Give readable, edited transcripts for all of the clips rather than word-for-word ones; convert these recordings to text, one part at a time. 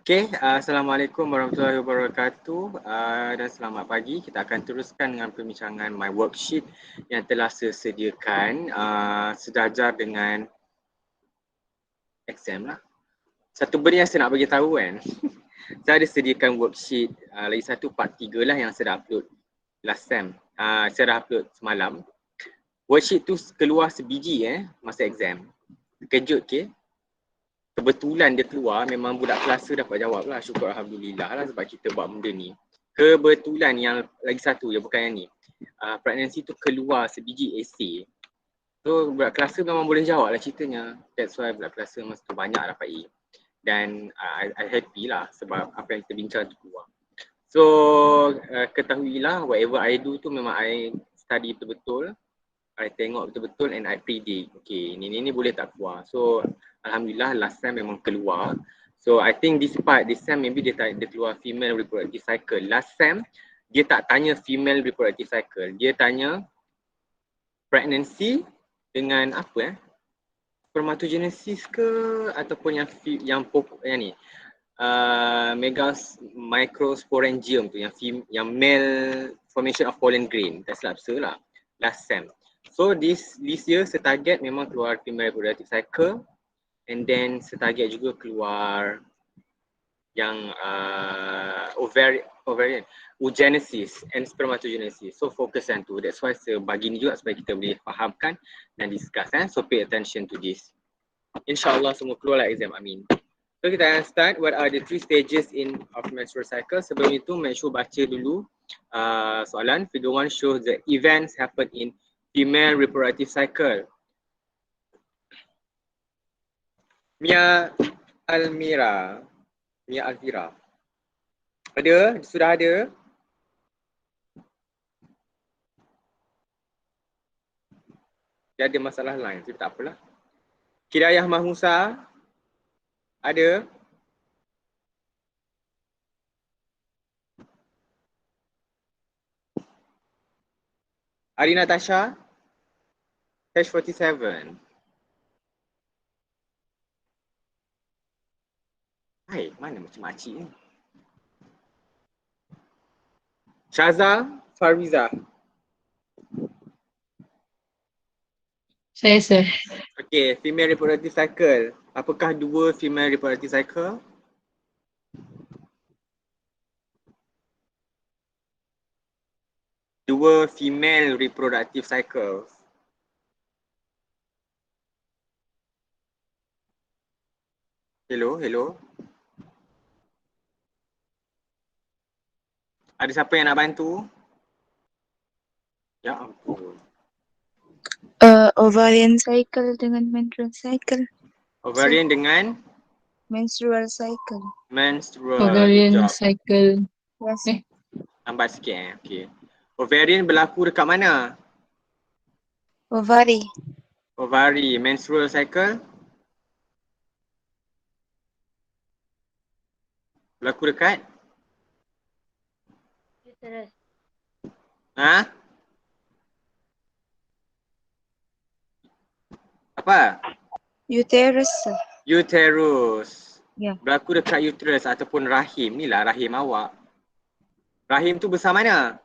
Assalamualaikum warahmatullahi wabarakatuh dan selamat pagi. Kita akan teruskan dengan perbincangan my worksheet yang telah saya sediakan sejajar dengan exam lah. Satu benda yang saya nak bagi tahu kan, saya ada sediakan worksheet lagi satu part 3 lah yang saya dah upload last time. Saya dah upload semalam. Worksheet tu keluar sebiji masa exam. Terkejut Kebetulan dia keluar, memang budak kelasa dapat jawab lah. Syukur Alhamdulillah lah sebab kita buat benda ni. Kebetulan yang lagi satu je, bukan yang ni. Pregnancy tu keluar sebiji essay. So budak kelasa memang boleh jawab lah ceritanya. That's why budak kelasa masa tu banyak dapat A. Dan I happy lah sebab apa yang kita bincang tu keluar. So ketahuilah whatever I do tu memang I study betul-betul. I tengok betul-betul and I predict. Okay, ni boleh tak keluar. So Alhamdulillah last time memang keluar. So I think this time maybe dia keluar female reproductive cycle. Last time dia tak tanya female reproductive cycle. Dia tanya pregnancy dengan apa spermatogenesis ke ataupun yang ni megas microsporangium tu yang male formation of pollen grain. Tak silap saya lah last time. So this year saya target memang keluar female reproductive cycle. And then setarget juga keluar yang ovarian oogenesis and spermatogenesis. So fokus yang tu. That's why saya bagi ni juga supaya kita boleh fahamkan dan discuss. So pay attention to this. InsyaAllah semua keluar lah exam. Amin. So kita akan start. What are the 3 stages of menstrual cycle? Sebelum itu make sure baca dulu soalan. Figure 1 shows the events happen in female reproductive cycle. Mia Alvira. Sudah ada? Dia ada masalah lain, tapi tak apalah. Kidayah Mahmusa. Ada? Ari Natasha. H47. Hai, mana macam makcik ni? Syaza Fariza. Saya, sir. Okay, female reproductive cycle. Apakah 2 female reproductive cycle? Dua female reproductive cycles. Hello. Ada siapa yang nak bantu? Ya ampun. Ovarian cycle dengan menstrual cycle. Ovarian dengan Menstrual cycle. menstrual. Ovarian Good job. cycle. Yes. Lambat sikit Okay. Ovarian berlaku dekat mana? Ovary. Ovary. Menstrual cycle? Berlaku dekat? Uterus. Apa? Uterus. Uterus. Ya. Berlaku dekat uterus ataupun rahim. Ni lah rahim awak. Rahim tu besar mana?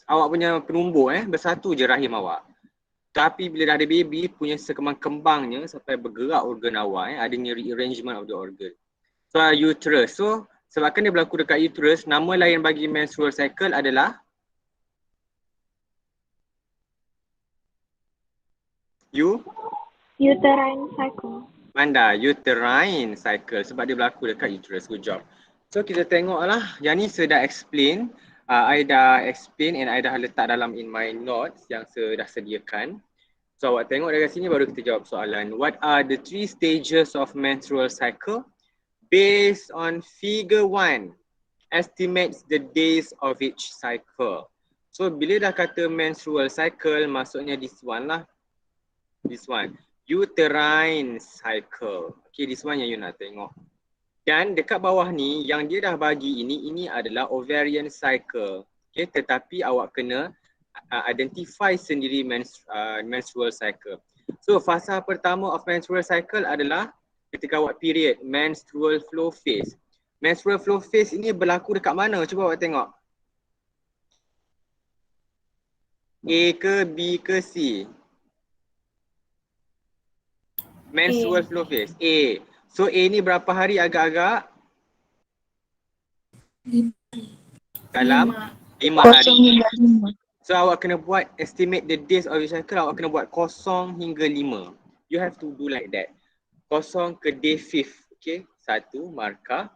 Awak punya penumbuk besar tu je rahim awak. Tapi bila dah ada baby, punya sekembang-kembangnya sampai bergerak organ awak adanya rearrangement of the organ. So uterus. So sebabkan dia berlaku dekat uterus, nama lain bagi menstrual cycle adalah uterine cycle. Manda, uterine cycle sebab dia berlaku dekat uterus. Good job. So kita tengoklah, yang ni saya dah explain. I dah explain and I dah letak dalam in my notes yang saya dah sediakan. So awak tengok dari sini baru kita jawab soalan. What are the 3 stages of menstrual cycle? Based on figure 1, estimates the days of each cycle. So bila dah kata menstrual cycle, maksudnya this one lah. This one. Uterine cycle. Okay, this one yang you nak tengok. Dan dekat bawah ni, yang dia dah bagi ini adalah ovarian cycle. Okay, tetapi awak kena identify sendiri menstrual cycle. So fasa pertama of menstrual cycle adalah ketika awak period, menstrual flow phase. Menstrual flow phase ini berlaku dekat mana? Cuba awak tengok. A ke B ke C? Menstrual flow phase. A. So A ni berapa hari agak-agak? Dalam 5 hari. 0 hingga 5. So awak kena buat estimate the days of your cycle, awak kena buat 0 hingga 5. You have to do like that. 0 ke day 5th. Okay, 1 markah.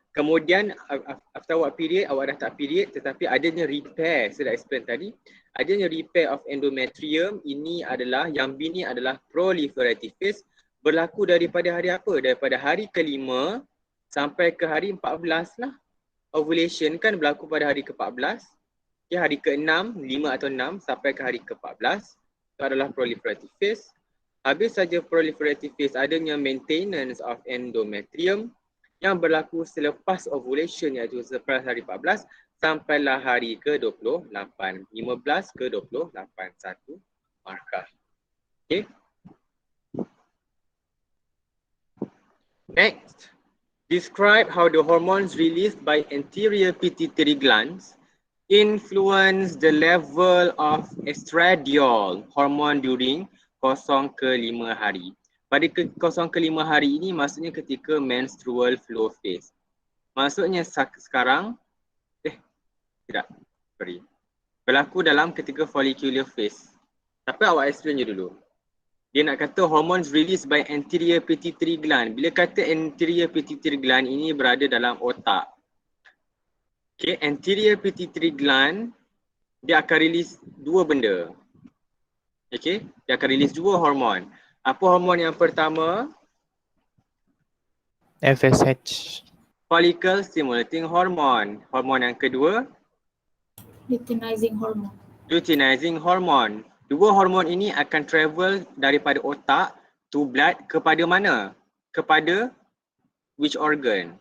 Kemudian after awak period, awak dah tak period tetapi adanya repair, saya dah explain tadi. Adanya repair of endometrium, ini adalah, yang B ni adalah proliferative phase. Berlaku daripada hari apa? Daripada hari ke-5 sampai ke hari 14 lah. Ovulation kan berlaku pada hari ke-14. Okay, hari ke-6, 5 atau 6 sampai ke hari ke-14. Itu adalah proliferative phase. Habis saja proliferative phase, adanya maintenance of endometrium yang berlaku selepas ovulation, iaitu selepas hari 14 sampailah hari ke-28. 15 ke 28, 1 markah. Okay. Next, describe how the hormones released by anterior pituitary glands influence the level of estradiol hormone during 0 ke 5 hari. Pada 0 ke 5 hari ini maksudnya ketika menstrual flow phase. Maksudnya sekarang, berlaku dalam ketika follicular phase. Tapi awak explain je dulu. Dia nak kata hormones released by anterior pituitary gland. Bila kata anterior pituitary gland, ini berada dalam otak. Okay, anterior pituitary gland, dia akan release dua benda. Okay, dia akan release dua hormon. Apa hormon yang pertama? FSH. Follicle stimulating hormone. Hormon yang kedua? Luteinizing hormone. Luteinizing hormone. Dua hormon ini akan travel daripada otak to blood kepada mana? Kepada which organ?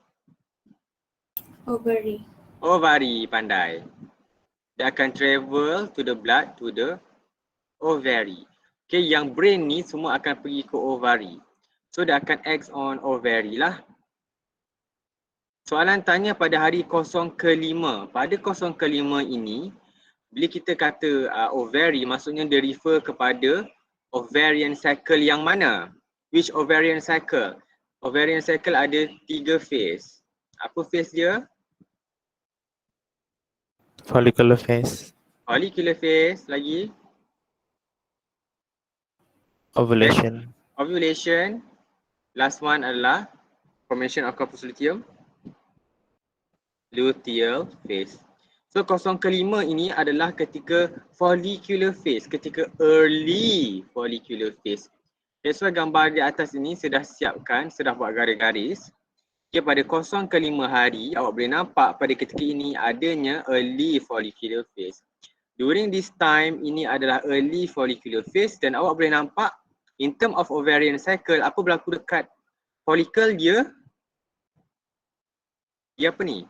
Ovary. Ovary, pandai. Dia akan travel to the blood to the ovary. Okay, yang brain ni semua akan pergi ke ovary. So dia akan act on ovary lah. Soalan tanya pada hari 0 ke 5. Pada 0 ke 5 ini, bila kita kata ovary, maksudnya dia refer kepada ovarian cycle yang mana? Which ovarian cycle? Ovarian cycle ada 3 phase. Apa phase dia? Follicular phase. Follicular phase, lagi? Ovulation. Ovulation. Last one adalah formation of corpus luteum. Luteal phase. So 0 ke 5 ini adalah ketika follicular phase, ketika early follicular phase. That's why gambar di atas ini sudah siapkan, sudah buat garis-garis. Okay, pada 0 ke 5 hari, awak boleh nampak pada ketika ini adanya early follicular phase. During this time, ini adalah early follicular phase dan awak boleh nampak in term of ovarian cycle, apa berlaku dekat follicle dia? Dia apa ni?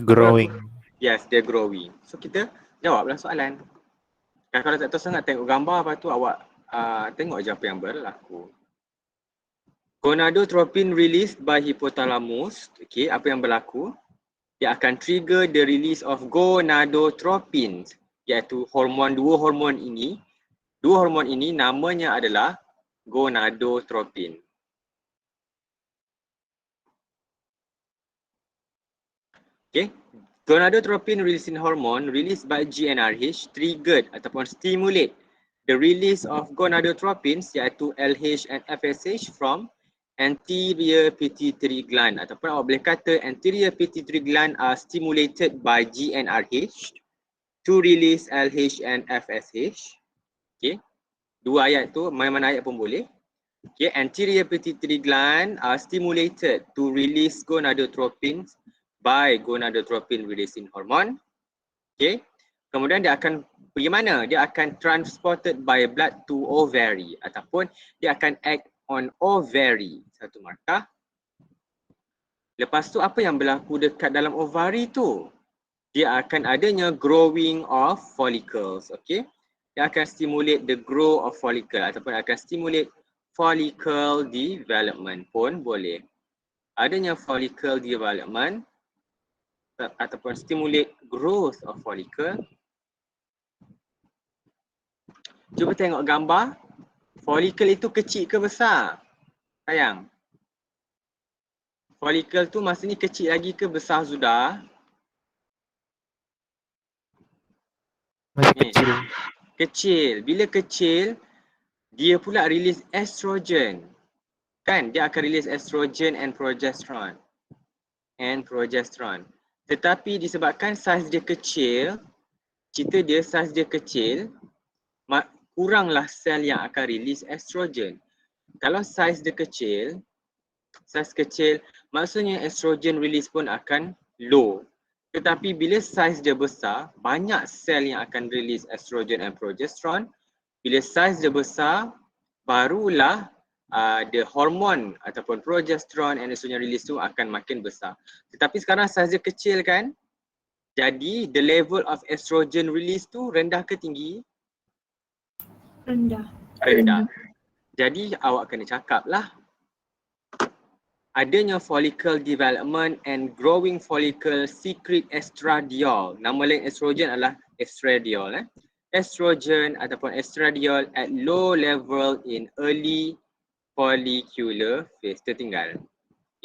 Growing. Yes, they're growing. So kita jawablah soalan. Dan kalau tak tahu sangat tengok gambar, lepas tu awak tengok je apa yang berlaku. Gonadotropin released by hypothalamus. Okay, apa yang berlaku? Dia akan trigger the release of gonadotropin, iaitu dua hormon ini namanya adalah gonadotropin. Okay, gonadotropin releasing hormone released by GnRH triggered ataupun stimulate the release of gonadotropins iaitu LH and FSH from anterior pituitary gland, ataupun awak boleh kata anterior pituitary gland are stimulated by GnRH to release LH and FSH. Okay, dua ayat tu, mana-mana ayat pun boleh. Okay, anterior pituitary gland are stimulated to release gonadotropins by gonadotropin releasing hormone. Okay, kemudian dia akan pergi mana? Dia akan transported by blood to ovary ataupun dia akan act on ovary. Satu markah. Lepas tu apa yang berlaku dekat dalam ovary tu? Dia akan adanya growing of follicles. Okay, dia akan stimulate the grow of follicle ataupun akan stimulate follicle development pun boleh. Adanya follicle development ataupun stimulate growth of follicle. Cuba tengok gambar. Follicle itu kecil ke besar? Sayang. Follicle tu maksudnya kecil lagi ke besar sudah? Masih Ni. kecil. Kecil. Bila kecil, dia pula release estrogen. Kan? Dia akan release estrogen and progesterone. Tetapi disebabkan saiz dia kecil, cerita dia saiz dia kecil, kuranglah sel yang akan release estrogen. Kalau saiz dia kecil, maksudnya estrogen release pun akan low. Tetapi bila saiz dia besar, banyak sel yang akan release estrogen and progesterone. Bila saiz dia besar, barulah the hormon ataupun progesterone and estrogen release tu akan makin besar. Tetapi sekarang saiz dia kecil kan? Jadi the level of estrogen release tu rendah ke tinggi? Rendah. Rendah. Jadi awak kena cakap lah. Adanya follicle development and growing follicle secrete estradiol. Nama lain estrogen adalah estradiol. Estrogen ataupun estradiol at low level in early follicular phase. Tertinggal.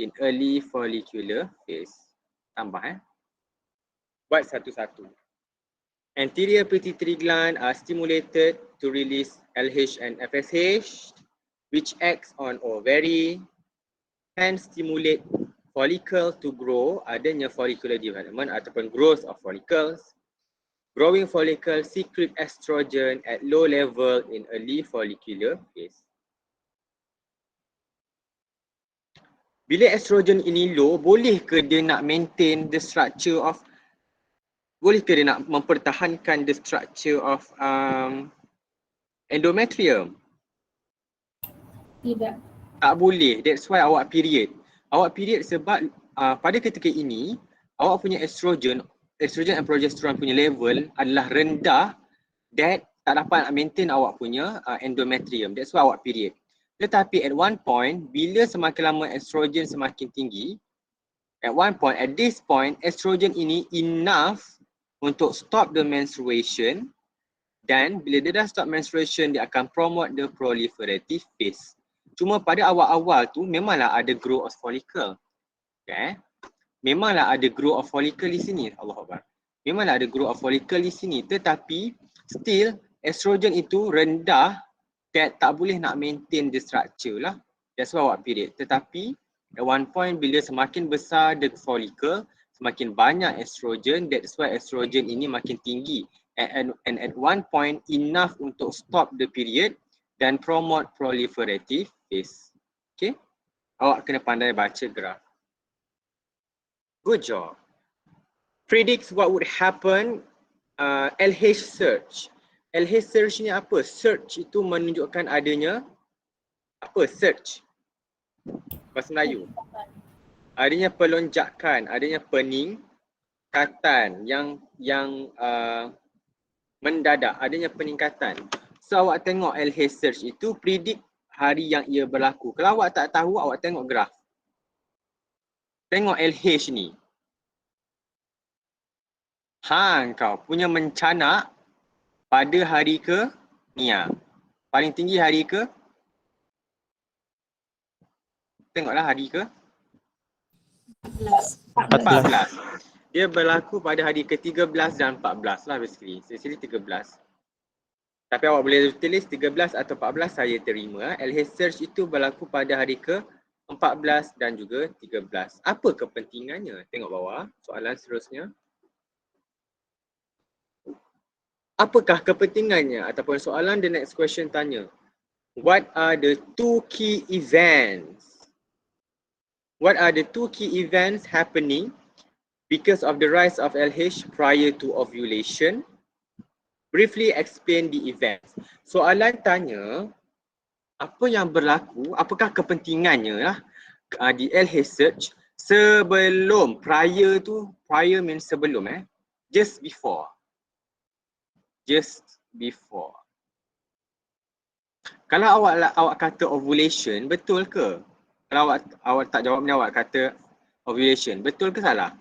In early follicular phase. Tambah Buat satu-satu. Anterior pituitary gland are stimulated to release LH and FSH, which acts on ovary and stimulate follicle to grow. Adanya follicular development ataupun growth of follicles. Growing follicle secrete estrogen at low level in early follicular phase. Bila estrogen ini low, boleh ke dia nak maintain the structure of, boleh ke dia nak mempertahankan the structure of endometrium? Tidak. Tak boleh. That's why awak period. Awak period sebab pada ketika ini, awak punya estrogen and progesterone punya level adalah rendah that tak dapat maintain awak punya endometrium. That's why awak period. Tetapi at one point, bila semakin lama estrogen semakin tinggi, at this point, estrogen ini enough untuk stop the menstruation, dan bila dia dah stop menstruation, dia akan promote the proliferative phase. Cuma pada awal-awal tu memanglah ada growth of follicle. Okay? Memanglah ada growth of follicle di sini. Allahuakbar. Memanglah ada growth of follicle di sini, tetapi still estrogen itu rendah that tak boleh nak maintain the structure lah. That's why awak period. Tetapi at one point bila semakin besar the follicle, semakin banyak estrogen, that's why estrogen ini makin tinggi. And at one point enough untuk stop the period dan promote proliferative phase. Okay? Awak kena pandai baca graf. Good job. Predicts what would happen, LH search. LH search ni apa? Search itu menunjukkan adanya apa? Search. Bahasa Melayu. Adanya pelonjakan, adanya peningkatan yang mendadak, adanya peningkatan. So awak tengok LH search itu predict hari yang ia berlaku. Kalau awak tak tahu, awak tengok graf. Tengok LH ni. Kau punya mencanak pada hari ke Nia. Paling tinggi hari ke? Tengoklah hari ke? 14. Dia berlaku pada hari ke-13 dan 14 lah basically. Basically 13. Tapi awak boleh tulis 13 atau 14 saya terima. LH search itu berlaku pada hari ke-14 dan juga 13. Apa kepentingannya? Tengok bawah soalan seterusnya. Apakah kepentingannya? Ataupun soalan the next question tanya. What are the two key events? What are the two key events happening because of the rise of LH prior to ovulation? Briefly explain the events. Soalan tanya, apa yang berlaku, apakah kepentingannya lah di LH search sebelum, prior means sebelum just before. Just before. Kalau awak kata ovulation, betul ke? Kalau awak tak jawab ni, awak kata ovulation, betul ke salah?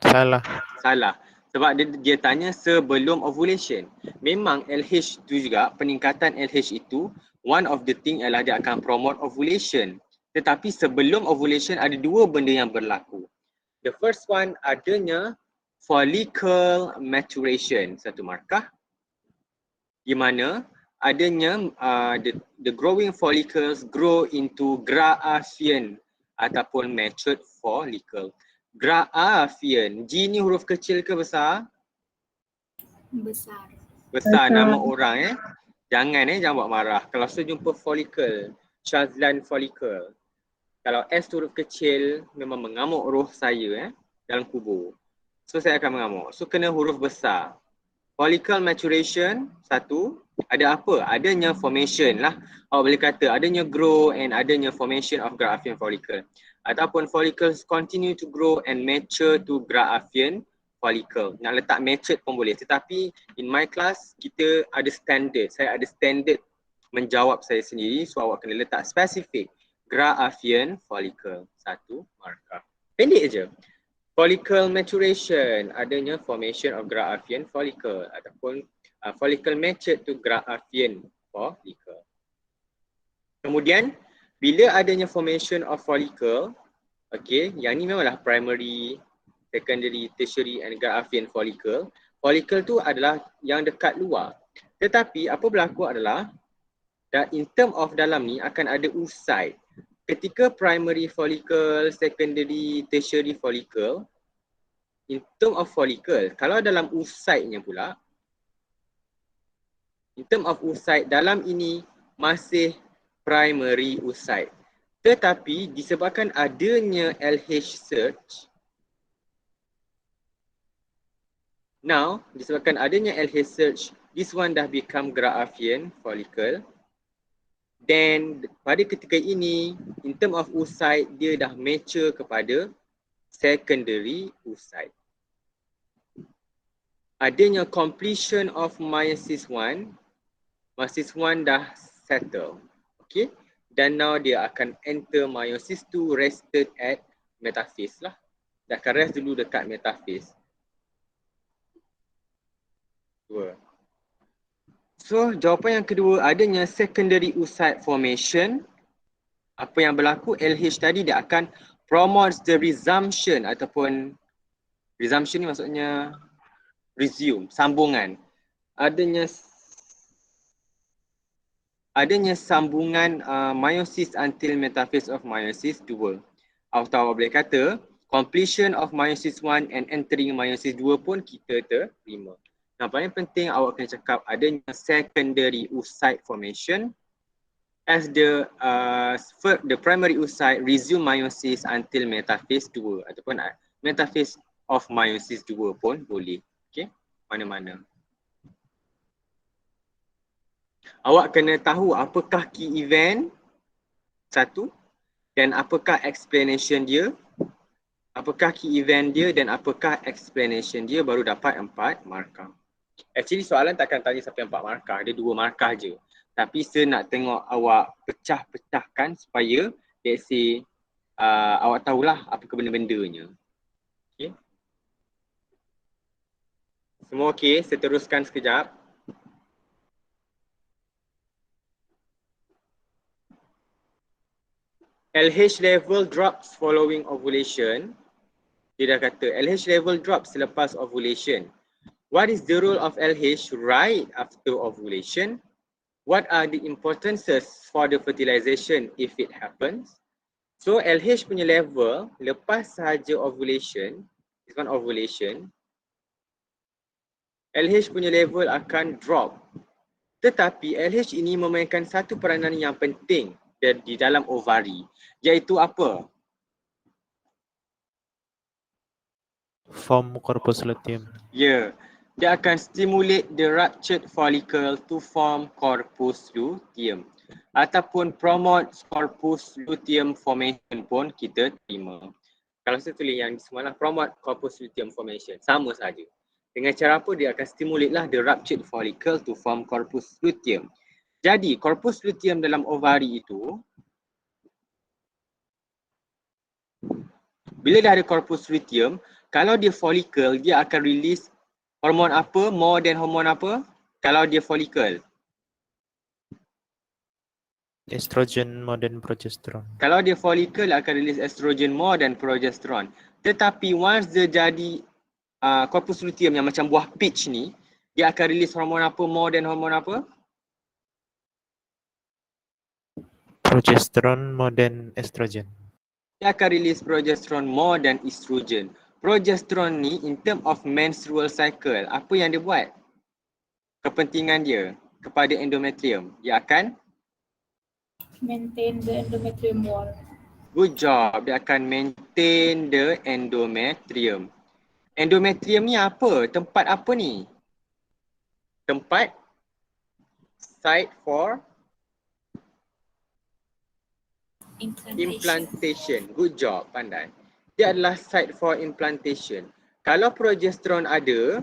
Salah. Salah. Sebab dia tanya sebelum ovulation. Memang LH tu juga, peningkatan LH itu, one of the thing ialah dia akan promote ovulation. Tetapi sebelum ovulation ada dua benda yang berlaku. The first one adanya follicle maturation, satu markah. Di mana adanya the growing follicles grow into Graafian ataupun matured follicle. Graafian. G ni huruf kecil ke besar? Besar. Besar nama orang Jangan buat marah. Kalau saya jumpa follicle, Shazlan follicle. Kalau S tu huruf kecil, memang mengamuk roh saya dalam kubur. So saya akan mengamuk. So kena huruf besar. Follicle maturation, satu. Ada apa? Adanya formation lah. Awak boleh kata adanya grow and adanya formation of Graafian follicle. Ataupun follicles continue to grow and mature to Graafian follicle. Nak letak matured pun boleh. Tetapi in my class, kita ada standard. Saya ada standard menjawab saya sendiri. So awak kena letak spesifik. Graafian follicle. Satu markah. Pendek je. Follicle maturation, adanya formation of Graafian follicle ataupun follicle matured to Graafian follicle. Kemudian bila adanya formation of follicle, okay, yang ni memanglah primary, secondary, tertiary and Graafian follicle. Follicle tu adalah yang dekat luar. Tetapi apa berlaku adalah in term of dalam ni akan ada oocyte. Ketika primary follicle, secondary, tertiary follicle, in term of follicle, kalau dalam oocyte-nya pula, in term of oocyte, dalam ini masih primary oocyte. Tetapi disebabkan adanya LH search, now disebabkan adanya LH search, this one dah become Graafian follicle. Then pada ketika ini, in term of oocyte, dia dah mature kepada secondary oocyte. Adanya completion of meiosis 1, meiosis 1 dah settle. Okay. Dan now dia akan enter meiosis 2 rested at metaphase lah. Dia akan rest dulu dekat metaphase. Dua. So jawapan yang kedua, adanya secondary oocyte formation. Apa yang berlaku, LH tadi dia akan promote the resumption ataupun resumption ni maksudnya resume, sambungan. Adanya sambungan meiosis until metaphase of meiosis 2. Atau boleh kata completion of meiosis 1 and entering meiosis 2 pun kita terima. Nah, paling penting awak kena cakap adanya secondary oocyte formation as the primary oocyte resume meiosis until metaphase 2 ataupun metaphase of meiosis 2 pun boleh. Okay, mana-mana. Awak kena tahu apakah key event satu dan apakah explanation dia. Apakah key event dia dan apakah explanation dia, baru dapat 4 markah. Actually soalan takkan tanya sampai 4 markah, ada 2 markah je. Tapi saya nak tengok awak pecah-pecahkan supaya let's say awak tahulah apa benda-bendanya. Okay. Semua okey, saya teruskan sekejap. LH level drops following ovulation. Dia dah kata LH level drops selepas ovulation. What is the role of LH right after ovulation? What are the importances for the fertilization if it happens? So LH punya level lepas sahaja ovulation, this one ovulation, LH punya level akan drop. Tetapi LH ini memainkan satu peranan yang penting di dalam ovari, iaitu apa? Form corpus luteum. Ya. Dia akan stimulate the ruptured follicle to form corpus luteum. Ataupun promote corpus luteum formation pun kita terima. Kalau saya tulis yang semalam, promote corpus luteum formation, sama saja. Dengan cara apa? Dia akan stimulate lah the ruptured follicle to form corpus luteum. Jadi korpus luteum dalam ovari itu, bila dah ada korpus luteum, kalau dia folikel, dia akan release hormon apa more than hormon apa? Kalau dia folikel. Estrogen more than progesterone. Kalau dia folikel akan release estrogen more than progesterone. Tetapi once dia jadi korpus luteum yang macam buah peach ni, dia akan release hormon apa more than hormon apa? Progesterone more than estrogen. Dia akan release progesterone more than estrogen. Progesterone ni in term of menstrual cycle, apa yang dia buat? Kepentingan dia kepada endometrium. Dia akan Maintain the endometrium wall. good job. Dia akan maintain the endometrium. Endometrium ni apa? Tempat apa ni? Tempat site for implantation. Good job, pandai. Dia adalah site for implantation. Kalau progesteron ada,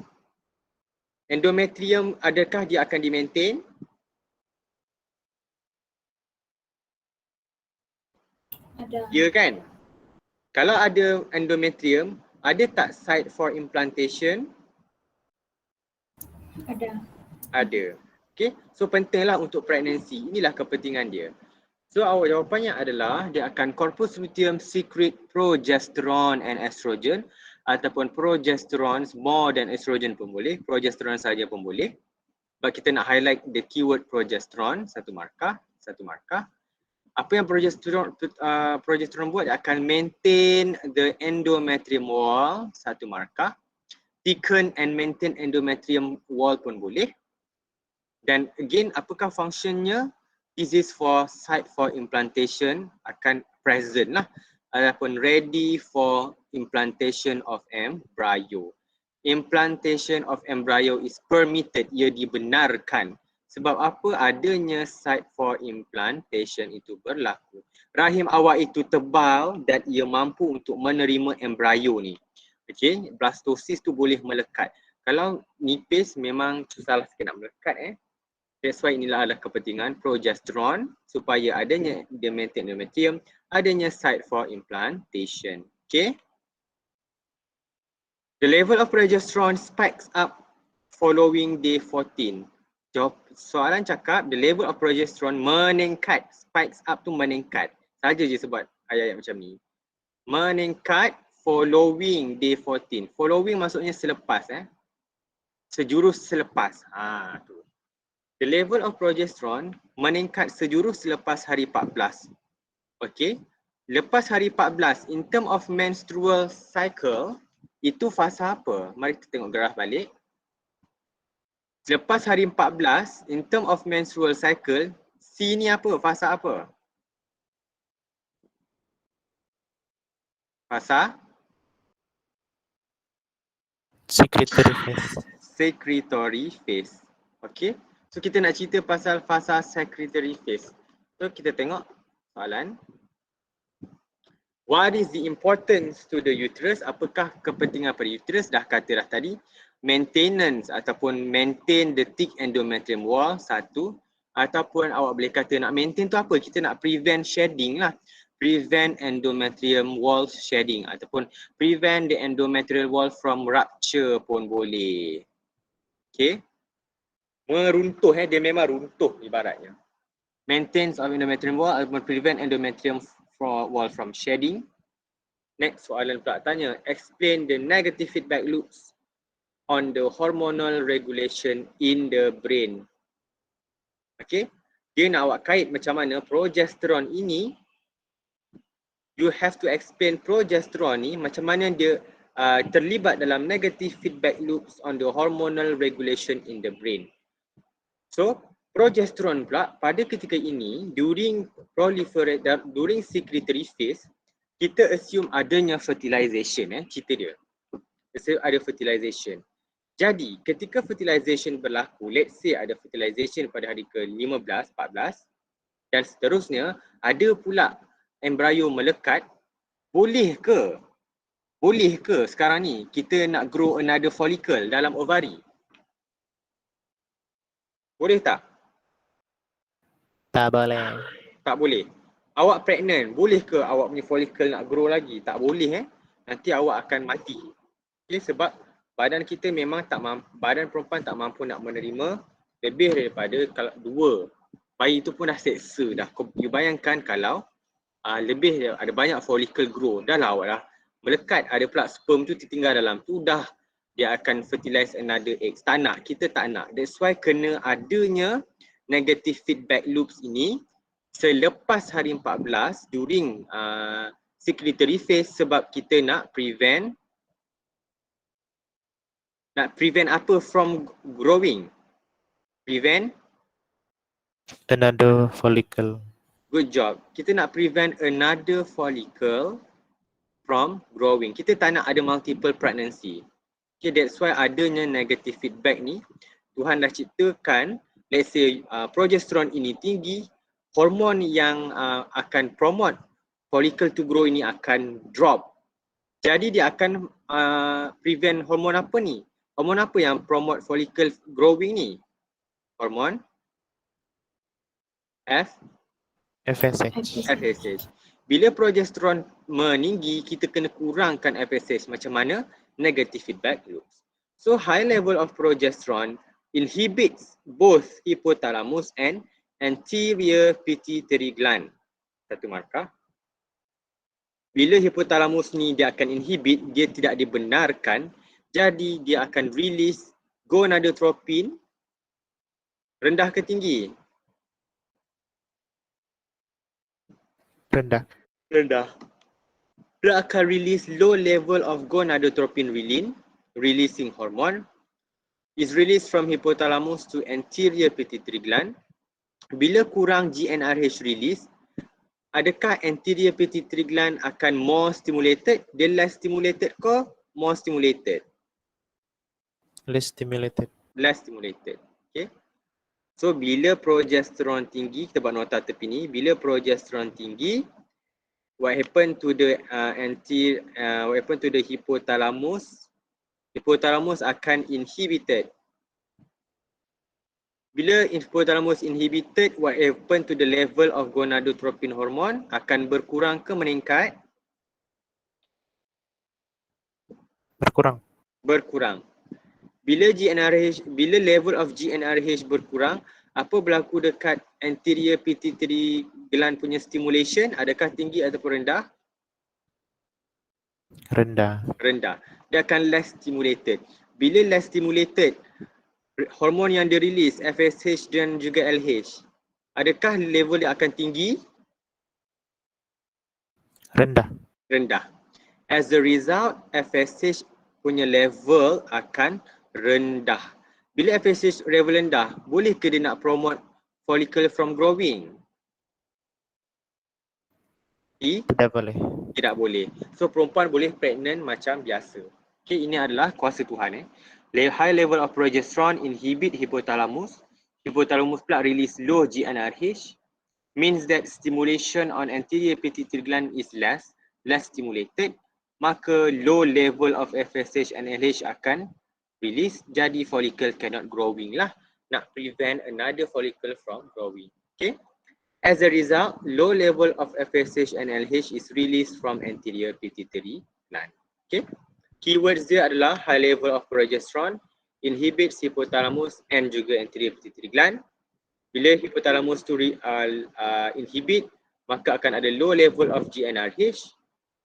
endometrium adakah dia akan di-maintain? Ada. Ya kan? Kalau ada endometrium, ada tak site for implantation? Ada. Ada. Okay, so pentinglah untuk pregnancy. Inilah kepentingan dia. So awak jawapannya adalah dia akan corpus luteum secrete progesterone and estrogen ataupun progesterone more than estrogen pun boleh, progesterone saja pun boleh. Sebab kita nak highlight the keyword progesterone, satu markah. Apa yang progesterone buat? Dia akan maintain the endometrium wall, satu markah. Thicken and maintain endometrium wall pun boleh. Dan again, apakah functionnya? This is for site for implantation, akan present lah. Ataupun ready for implantation of embryo. Implantation of embryo is permitted, ia dibenarkan. Sebab apa? Adanya site for implantation itu berlaku. Rahim awak itu tebal dan ia mampu untuk menerima embryo ni. Okay, blastosis tu boleh melekat. Kalau nipis memang susah sikit nak melekat That's why inilah adalah kepentingan progesterone supaya adanya dia maintain endometrium, adanya site for implantation. Okay. The level of progesterone spikes up following day 14. Jawab soalan cakap the level of progesterone meningkat, spikes up tu meningkat. Saja je sebut ayat-ayat macam ni. Meningkat following day 14. Following maksudnya selepas sejurus selepas. Tu. The level of progesterone meningkat sejurus selepas hari 14. Okay. Lepas hari 14, in term of menstrual cycle, itu fasa apa? Mari kita tengok graf balik. Selepas hari 14, in term of menstrual cycle, C ni apa? Fasa apa? Fasa? Secretory phase. Secretory phase. Okay. So kita nak cerita pasal fasa secretory phase. So kita tengok soalan. What is the importance to the uterus? Apakah kepentingan pada uterus? Dah kata dah tadi. Maintenance ataupun maintain the thick endometrium wall, satu. Ataupun awak boleh kata nak maintain tu apa? Kita nak prevent shedding lah. Prevent endometrium wall shedding ataupun prevent the endometrial wall from rupture pun boleh. Okay. Meruntuh dia memang runtuh ibaratnya. Maintenance of endometrium wall ataupun prevent endometrium wall from shedding. Next soalan pula tanya, explain the negative feedback loops on the hormonal regulation in the brain. Okay, dia nak awak kait macam mana progesterone ini, you have to explain progesterone ni macam mana dia terlibat dalam negative feedback loops on the hormonal regulation in the brain. So, progesterone pula pada ketika ini during secretory phase, kita assume adanya fertilization cerita dia. Ada fertilization. Jadi, ketika fertilization berlaku, let's say ada fertilization pada hari ke-15, 14 dan seterusnya, ada pula embryo melekat, boleh ke sekarang ni kita nak grow another follicle dalam ovari? Boleh tak? Tak boleh. Tak boleh. Awak pregnant, boleh ke awak punya follicle nak grow lagi? Tak boleh Nanti awak akan mati. Okay, sebab badan kita memang tak mampu, badan perempuan tak mampu nak menerima lebih daripada kalau 2. Bayi itu pun dah seksa dah. You bayangkan kalau lebih ada banyak follicle grow, dah lah awak dah melekat, ada pula sperm tu tertinggal dalam tu, dah dia akan fertilize another egg. Tak nak, kita tak nak. That's why kena adanya negative feedback loops ini selepas hari 14 during secretory phase, sebab kita nak prevent apa from growing? Prevent? Another follicle. Good job. Kita nak prevent another follicle from growing. Kita tak nak ada multiple pregnancy. Okay, that's why adanya negative feedback ni. Tuhan dah ciptakan, let's say progesterone ini tinggi, hormon yang akan promote follicle to grow ini akan drop. Jadi dia akan prevent hormon apa ni? Hormon apa yang promote follicle growing ni? Hormon FSH. FSH. Bila progesteron meninggi, kita kena kurangkan FSH. Macam mana? Negative feedback loops. So high level of progesterone inhibits both hypothalamus and anterior pituitary gland. Satu markah. Bila hypothalamus ni dia akan inhibit, dia tidak dibenarkan, jadi dia akan release gonadotropin. Rendah ke tinggi? Rendah. Rendah. Dia akan release low level of gonadotropin releasing hormone is released from hypothalamus to anterior pituitary gland. Bila kurang GnRH release, adakah anterior pituitary gland akan more stimulated? Dia less stimulated ke more stimulated? Less stimulated. Less stimulated. Okay. So bila progesteron tinggi, kita buat nota tepi ni, bila progesteron tinggi, what happen to the what happen to the hypothalamus? Hypothalamus akan inhibited. Bila hypothalamus inhibited, what happen to the level of gonadotropin hormone? Akan berkurang ke meningkat? Berkurang. Berkurang. Bila level of GnRH berkurang, apa berlaku dekat anterior pituitary gland punya stimulation? Adakah tinggi ataupun rendah? Rendah. Rendah. Dia akan less stimulated. Bila less stimulated, hormon yang dirilis FSH dan juga LH, adakah level dia akan tinggi? Rendah. Rendah. As a result, FSH punya level akan rendah. Bila FSH level rendah, boleh ke dia nak promote follicle from growing? Tidak boleh. Tidak boleh. So perempuan boleh pregnant macam biasa. Okay, ini adalah kuasa Tuhan. High level of progesterone inhibit hypothalamus. Hypothalamus pula release low GnRH. Means that stimulation on anterior pituitary gland is less stimulated. Maka low level of FSH and LH akan release, jadi follicle cannot growing lah. Nak prevent another follicle from growing. Okay. As a result, low level of FSH and LH is released from anterior pituitary gland. Okay. Keywords dia adalah high level of progesterone inhibits hypothalamus and juga anterior pituitary gland. Bila hypothalamus tu inhibit, maka akan ada low level of GnRH.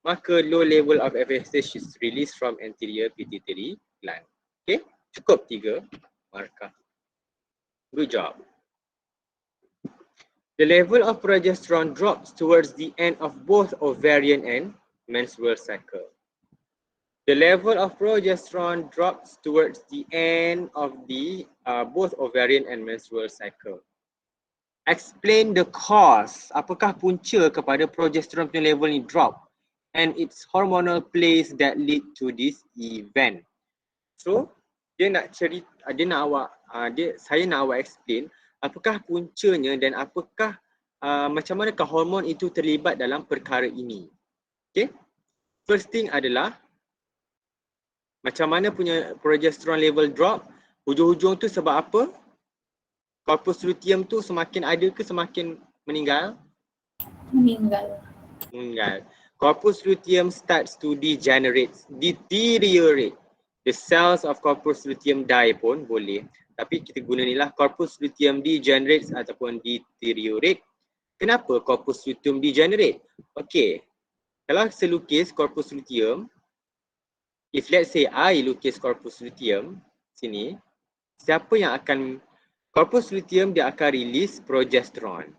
Maka low level of FSH is released from anterior pituitary gland. Okay, cukup 3 markah. Good job. The level of progesterone drops towards the end of both ovarian and menstrual cycle. The level of progesterone drops towards the end of the both ovarian and menstrual cycle. Explain the cause. Apakah punca kepada progesterone punya level ni drop and its hormonal plays that lead to this event. So, saya nak awak explain apakah puncanya dan apakah macam manakah hormon itu terlibat dalam perkara ini. Okay. First thing adalah macam mana punya progesterone level drop, hujung-hujung tu sebab apa? corpus luteum tu semakin ada ke semakin meninggal? Meninggal. Meninggal. Corpus luteum starts to deteriorate. The cells of corpus luteum die pun boleh. Tapi kita guna ni lah, corpus luteum degenerates ataupun deteriorate. Kenapa corpus luteum degenerate? Okay, kalau saya lukis corpus luteum, if let's say I lukis corpus luteum sini, siapa yang akan, corpus luteum dia akan release progesterone.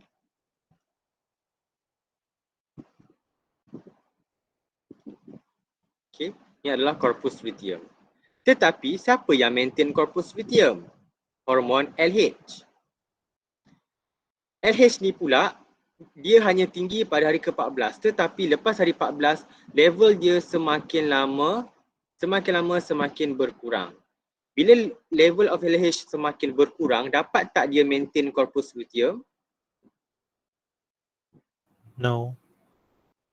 Okay, ini adalah corpus luteum. Tetapi siapa yang maintain corpus luteum? Hormon LH. LH ni pula dia hanya tinggi pada hari ke-14, tetapi lepas hari 14 level dia semakin lama semakin berkurang. Bila level of LH semakin berkurang, dapat tak dia maintain corpus luteum? No.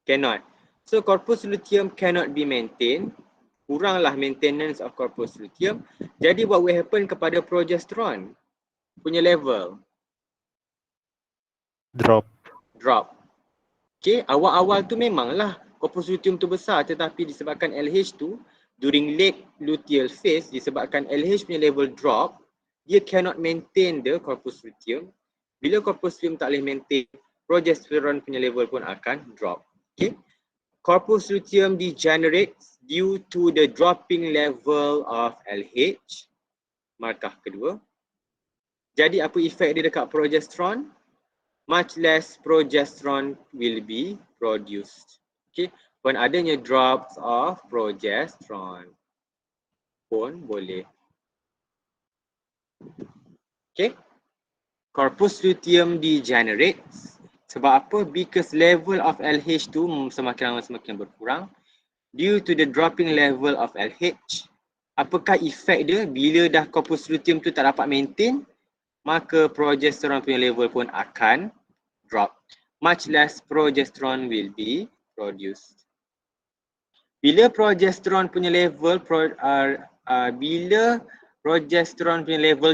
Cannot. So corpus luteum cannot be maintained. Kuranglah maintenance of corpus luteum. Jadi what will happen kepada progesterone punya level? Drop. Okay, awal-awal tu memanglah corpus luteum tu besar, tetapi disebabkan LH tu during late luteal phase, disebabkan LH punya level drop, dia cannot maintain the corpus luteum. Bila corpus luteum tak boleh maintain, progesterone punya level pun akan drop. Okay, corpus luteum degenerates due to the dropping level of LH. Markah kedua. Jadi apa efek dia dekat progesterone? Much less progesterone will be produced. Okay, pun adanya drops of progesterone pun boleh. Okay, corpus luteum degenerates. Sebab apa? Because level of LH tu semakin lama semakin berkurang. Due to the dropping level of LH. Apakah efek dia? Bila dah corpus luteum tu tak dapat maintain, maka progesterone punya level pun akan drop. Much less progesterone will be produced. Bila progesterone punya level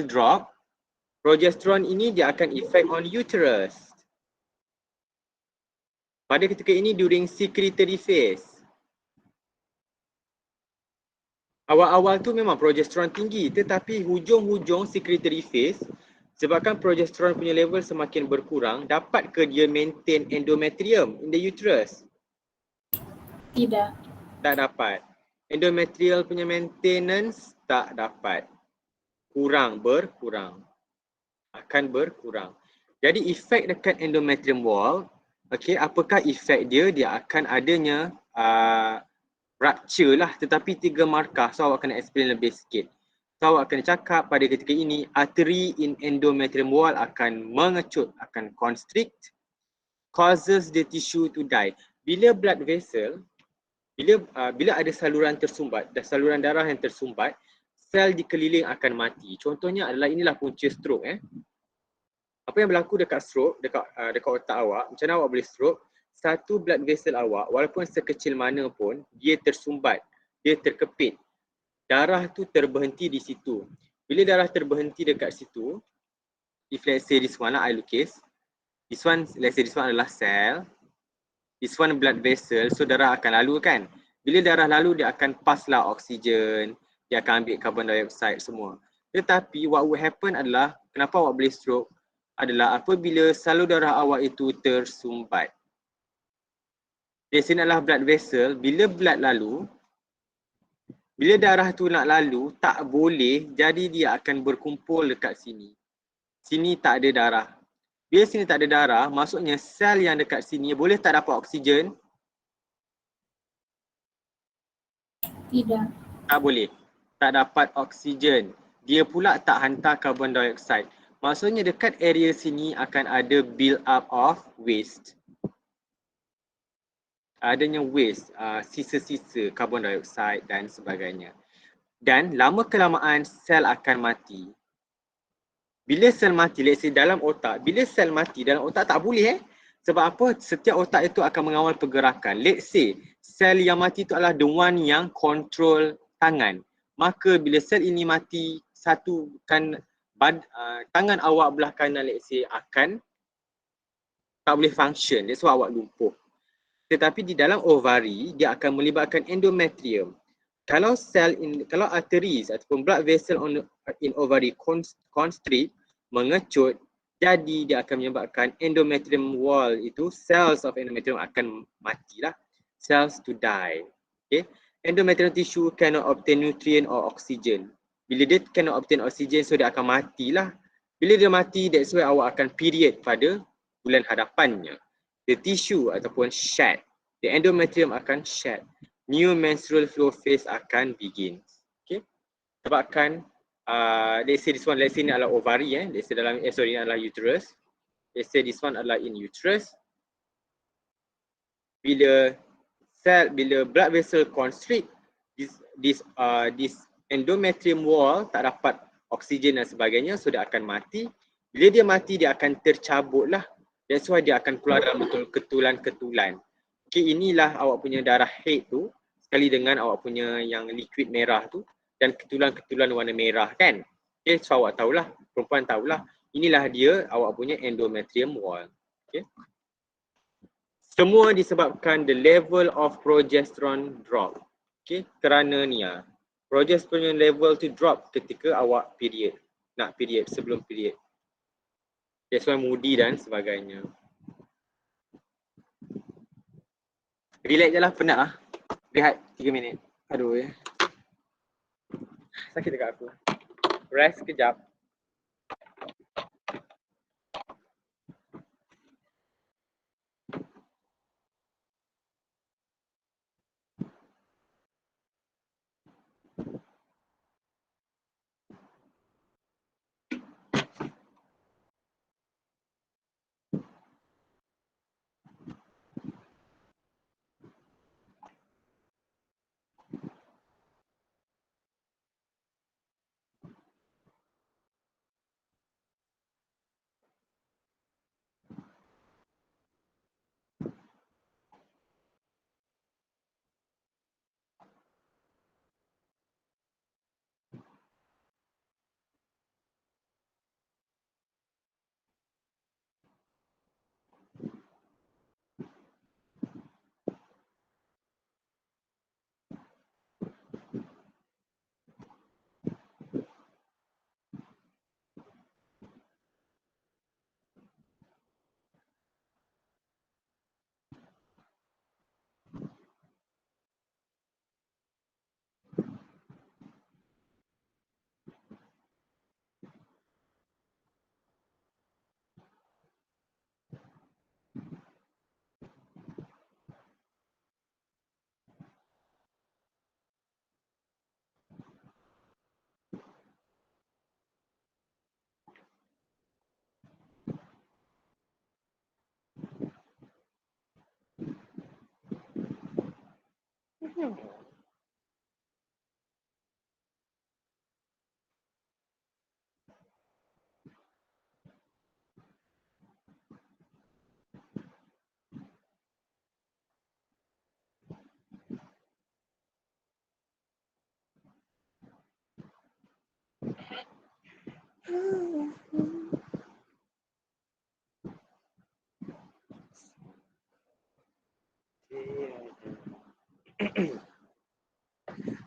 drop, progesterone ini dia akan effect on uterus. Pada ketika ini during secretory phase. Awal-awal tu memang progesterone tinggi, tetapi hujung-hujung secretory phase, sebabkan progesterone punya level semakin berkurang, dapat ke dia maintain endometrium in the uterus? Tidak. Tak dapat. Endometrial punya maintenance tak dapat. Berkurang. Akan berkurang. Jadi efek dekat endometrium wall, okay, apakah efek dia? Dia akan adanya rupture lah, tetapi 3 markah. So awak kena explain lebih sikit. So awak kena cakap pada ketika ini artery in endometrium wall akan mengecut, akan constrict, causes the tissue to die. Bila blood vessel, bila ada saluran tersumbat, saluran darah yang tersumbat, sel di keliling akan mati. Contohnya adalah inilah punca stroke. Apa yang berlaku dekat stroke, dekat otak awak, macam mana awak boleh stroke? Satu blood vessel awak, walaupun sekecil mana pun, dia tersumbat, dia terkepit. Darah tu terberhenti di situ. Bila darah terberhenti dekat situ, if let's say this one lah, I lukis. This one, let's say this one adalah sel. This one blood vessel, so darah akan lalu kan. Bila darah lalu, dia akan pass lah oksigen, dia akan ambil carbon dioxide semua. Tetapi what will happen adalah, kenapa awak boleh stroke? Adalah apabila salur darah awak itu tersumbat. Di sini adalah blood vessel, bila blood lalu, bila darah tu nak lalu, tak boleh, jadi dia akan berkumpul dekat sini. Sini tak ada darah. Bila sini tak ada darah, maksudnya sel yang dekat sini boleh tak dapat oksigen? Tidak. Tak boleh. Tak dapat oksigen. Dia pula tak hantar carbon dioxide. Maksudnya dekat area sini akan ada build up of waste. Adanya waste, sisa-sisa carbon dioxide dan sebagainya. Dan lama kelamaan sel akan mati. Bila sel mati, let's say dalam otak, bila sel mati dalam otak tak boleh Sebab apa? Setiap otak itu akan mengawal pergerakan. Let's say sel yang mati itu adalah the one yang control tangan. Maka bila sel ini mati, satu kan tangan awak belah kanan let's say akan tak boleh function, that's why awak lumpuh. Tetapi di dalam ovari dia akan melibatkan endometrium. Kalau arteries ataupun blood vessel in ovary constrict, mengecut, jadi dia akan menyebabkan endometrium wall itu, cells of endometrium akan matilah, cells to die. Okay. Endometrium tissue cannot obtain nutrient or oxygen. Bila dia cannot obtain oxygen, so dia akan matilah. Bila dia mati, that's why awak akan period pada bulan hadapannya. The tissue ataupun shed, the endometrium akan shed. New menstrual flow phase akan begin. Okay. Sebabkan let's say ni adalah ovary, let's say ni adalah uterus. Let's say this one adalah in uterus. Bila blood vessel constrict, this endometrium wall tak dapat oksigen dan sebagainya, so dia akan mati. Bila dia mati, dia akan tercabut lah. That's why dia akan keluar dalam betul ketulan-ketulan. Okay, inilah awak punya darah haid tu, sekali dengan awak punya yang liquid merah tu dan ketulan-ketulan warna merah kan. Okay, so awak tahulah, perempuan tahulah, inilah dia awak punya endometrium wall. Okay. Semua disebabkan the level of progesterone drop. Okay, kerana ni progesterone level tu drop ketika awak period, nak period, sebelum period. That's why moody dan sebagainya. Relax je lah, penat lah. Rehat 3 minit. Aduh ya. Sakit dekat aku. Rest kejap.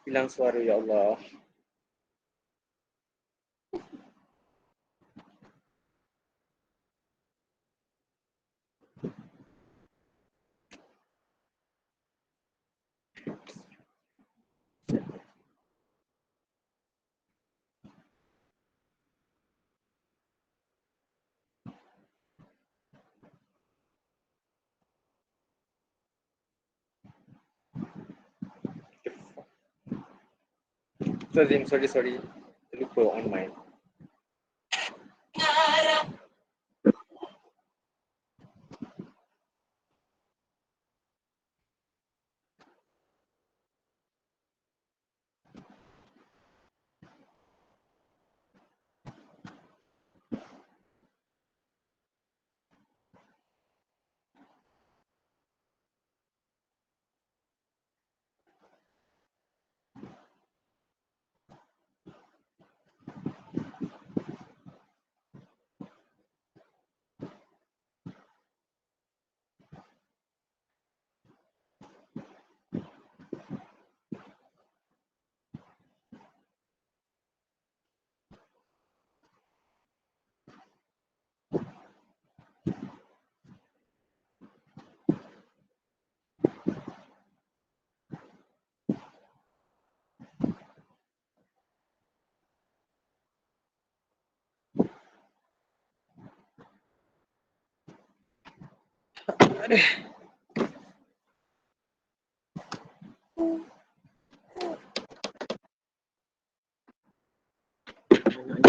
Hilang suara ya Allah. Sorry. Terlupa on mic. Banyak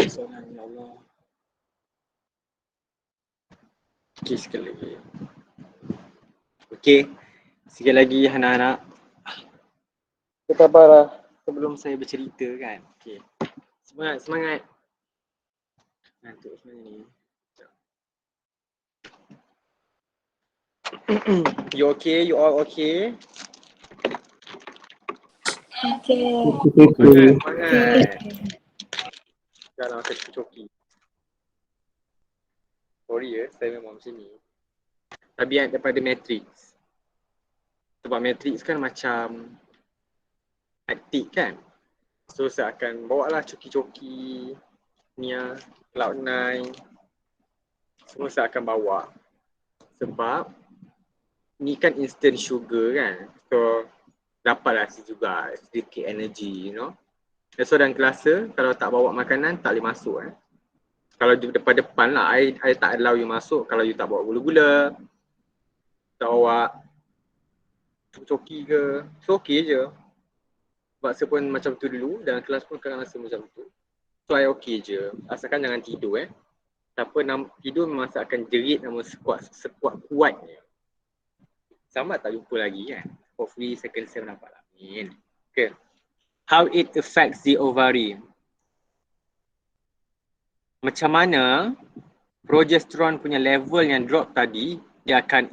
soalan, ya Allah. Okey, sekali lagi. Okey, sekali lagi anak-anak. Bersabarlah sebelum saya bercerita kan. Okey. Semangat. Ngantuk sebenarnya ni. You okay? You all okay? Okay. Semangat. Jangan macam coki. Sorry ya, saya memang macam ni. Tabiat daripada Matrix. Sebab Matrix kan macam aktif kan. So saya akan bawa lah coki-coki, Nia, Cloud9. Semua saya akan bawa. Sebab ni kan instant sugar kan. So dapatlah juga sedikit energy, you know. So dalam kelasa, kalau tak bawa makanan, tak boleh masuk. Kalau depan lah, I tak allow you masuk kalau you tak bawa gula-gula, tak bawa coki ke, so okay je. Sebab saya pun macam tu dulu, dalam kelas pun kadang rasa macam tu. So I okay je, asalkan jangan tidur Siapa tidur memang saya akan jerit nama sekuat kuatnya. Sama tak jumpa lagi kan. Hopefully second sem dapat lah. Okay. How it affects the ovary. Macam mana progesterone punya level yang drop tadi dia akan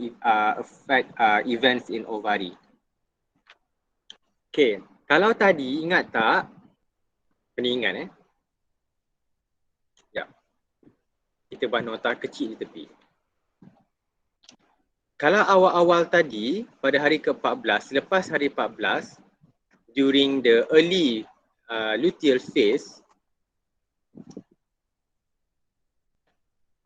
affect events in ovary. Okay, kalau tadi ingat tak? Kena ingat Ya. Kita buat nota kecil di tepi. Kalau awal-awal tadi pada hari ke-14, selepas hari 14 during the early luteal phase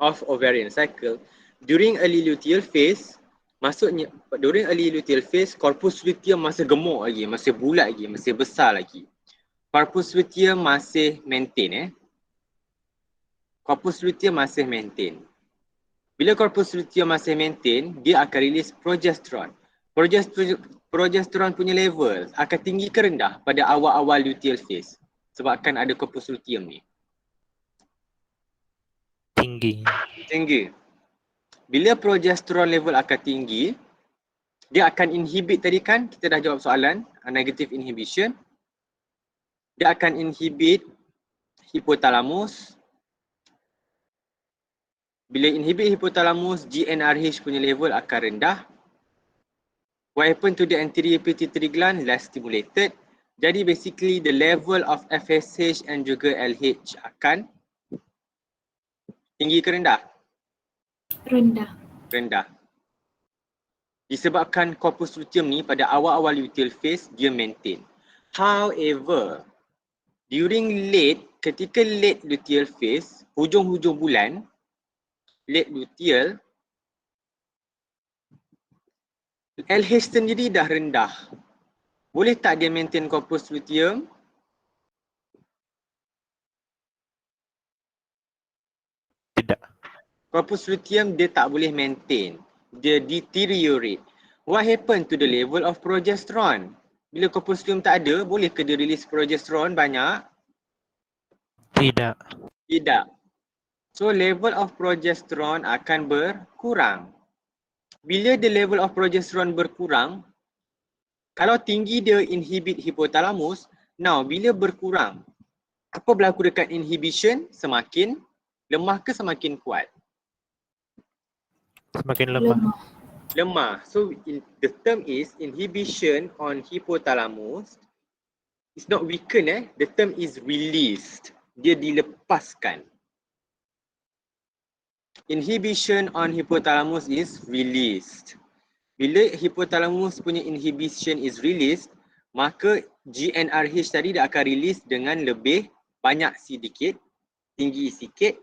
of ovarian cycle, during early luteal phase, maksudnya during early luteal phase, corpus luteum masih gemuk lagi, masih bulat lagi, masih besar lagi. Corpus luteum masih maintain Corpus luteum masih maintain. Bila corpus luteum masih maintain, dia akan release progesterone. Progesterone punya level akan tinggi ke rendah pada awal-awal luteal phase sebabkan ada corpus luteum ni. Tinggi. Bila progesterone level akan tinggi, dia akan inhibit tadi kan, kita dah jawab soalan, negative inhibition. Dia akan inhibit hipotalamus. Bila inhibit hipotalamus, GnRH punya level akan rendah. What happened to the anterior pituitary gland? Less stimulated. Jadi basically the level of FSH and juga LH akan tinggi ke rendah? Rendah. Disebabkan corpus luteum ni pada awal-awal luteal phase dia maintain. However, during ketika late luteal phase, hujung-hujung bulan, late luteal, LH sendiri dah rendah. Boleh tak dia maintain corpus luteum? Tidak. Corpus luteum dia tak boleh maintain. Dia deteriorate. What happened to the level of progesterone? Bila corpus luteum tak ada, boleh ke dia release progesterone banyak? Tidak. So level of progesterone akan berkurang. Bila the level of progesterone berkurang, kalau tinggi dia inhibit hipotalamus, now bila berkurang, apa berlaku dekat inhibition? Semakin lemah ke semakin kuat? Semakin lemah. So the term is inhibition on hypothalamus is not weakened the term is released. Dia dilepaskan. Inhibition on hypothalamus is released. Bila hypothalamus punya inhibition is released, maka GnRH tadi dia akan release dengan lebih banyak sedikit, tinggi sikit.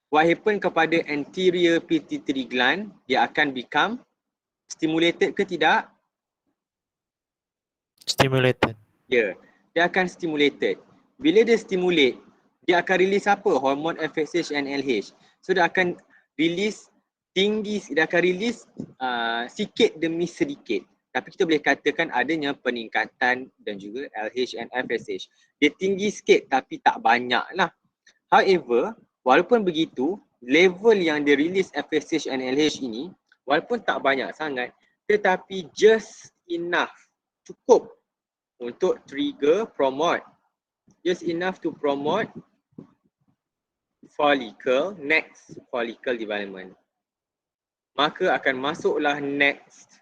What happen kepada anterior pituitary gland? Dia akan become stimulated ke tidak? Stimulated. Ya, dia akan stimulated. Bila dia stimulate, dia akan release apa? Hormon FSH and LH. So dia akan release tinggi, dia akan release sikit demi sedikit. Tapi kita boleh katakan adanya peningkatan dan juga LH and FSH. Dia tinggi sikit tapi tak banyak lah. However, walaupun begitu, level yang dia release FSH and LH ini walaupun tak banyak sangat tetapi just enough, cukup untuk trigger promote. Just enough to promote follicle, next follicle development. Maka akan masuklah next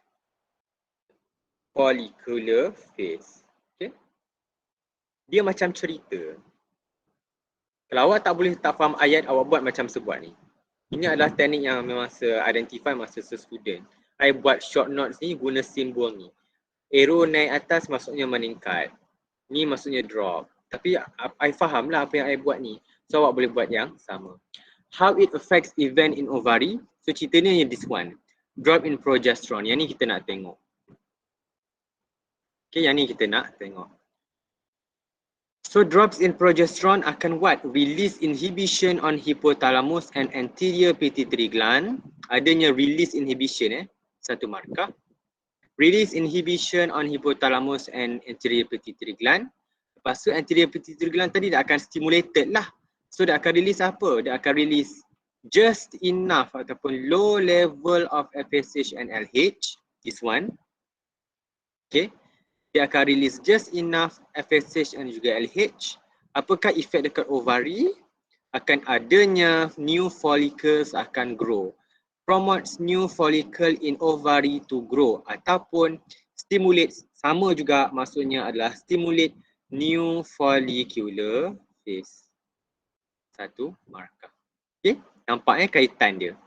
follicular phase. Okay? Dia macam cerita. Kalau awak tak faham ayat, awak buat macam sebuat ni. Ini adalah teknik yang memang identify masa student. I buat short notes ni guna simbol ni. Arrow naik atas maksudnya meningkat. Ni maksudnya drop. Tapi I faham lah apa yang I buat ni. So awak boleh buat yang sama. How it affects event in ovary. So ceritanya yang this one. Drop in progesterone. Yang ni kita nak tengok. Okay, yang ni kita nak tengok. So drops in progesterone akan what? Release inhibition on hypothalamus and anterior pituitary gland. Adanya release inhibition satu markah. Release inhibition on hypothalamus and anterior pituitary gland. Lepas tu anterior pituitary gland tadi dah akan stimulated lah. So dia akan release apa? Dia akan release just enough ataupun low level of FSH and LH. This one. Okay. Dia akan release just enough FSH and juga LH. Apakah efek dekat ovary? Akan adanya new follicles akan grow. Promotes new follicle in ovary to grow ataupun stimulate, sama juga maksudnya adalah stimulate new follicular phase. Satu markah. Okay, nampaknya kaitan dia.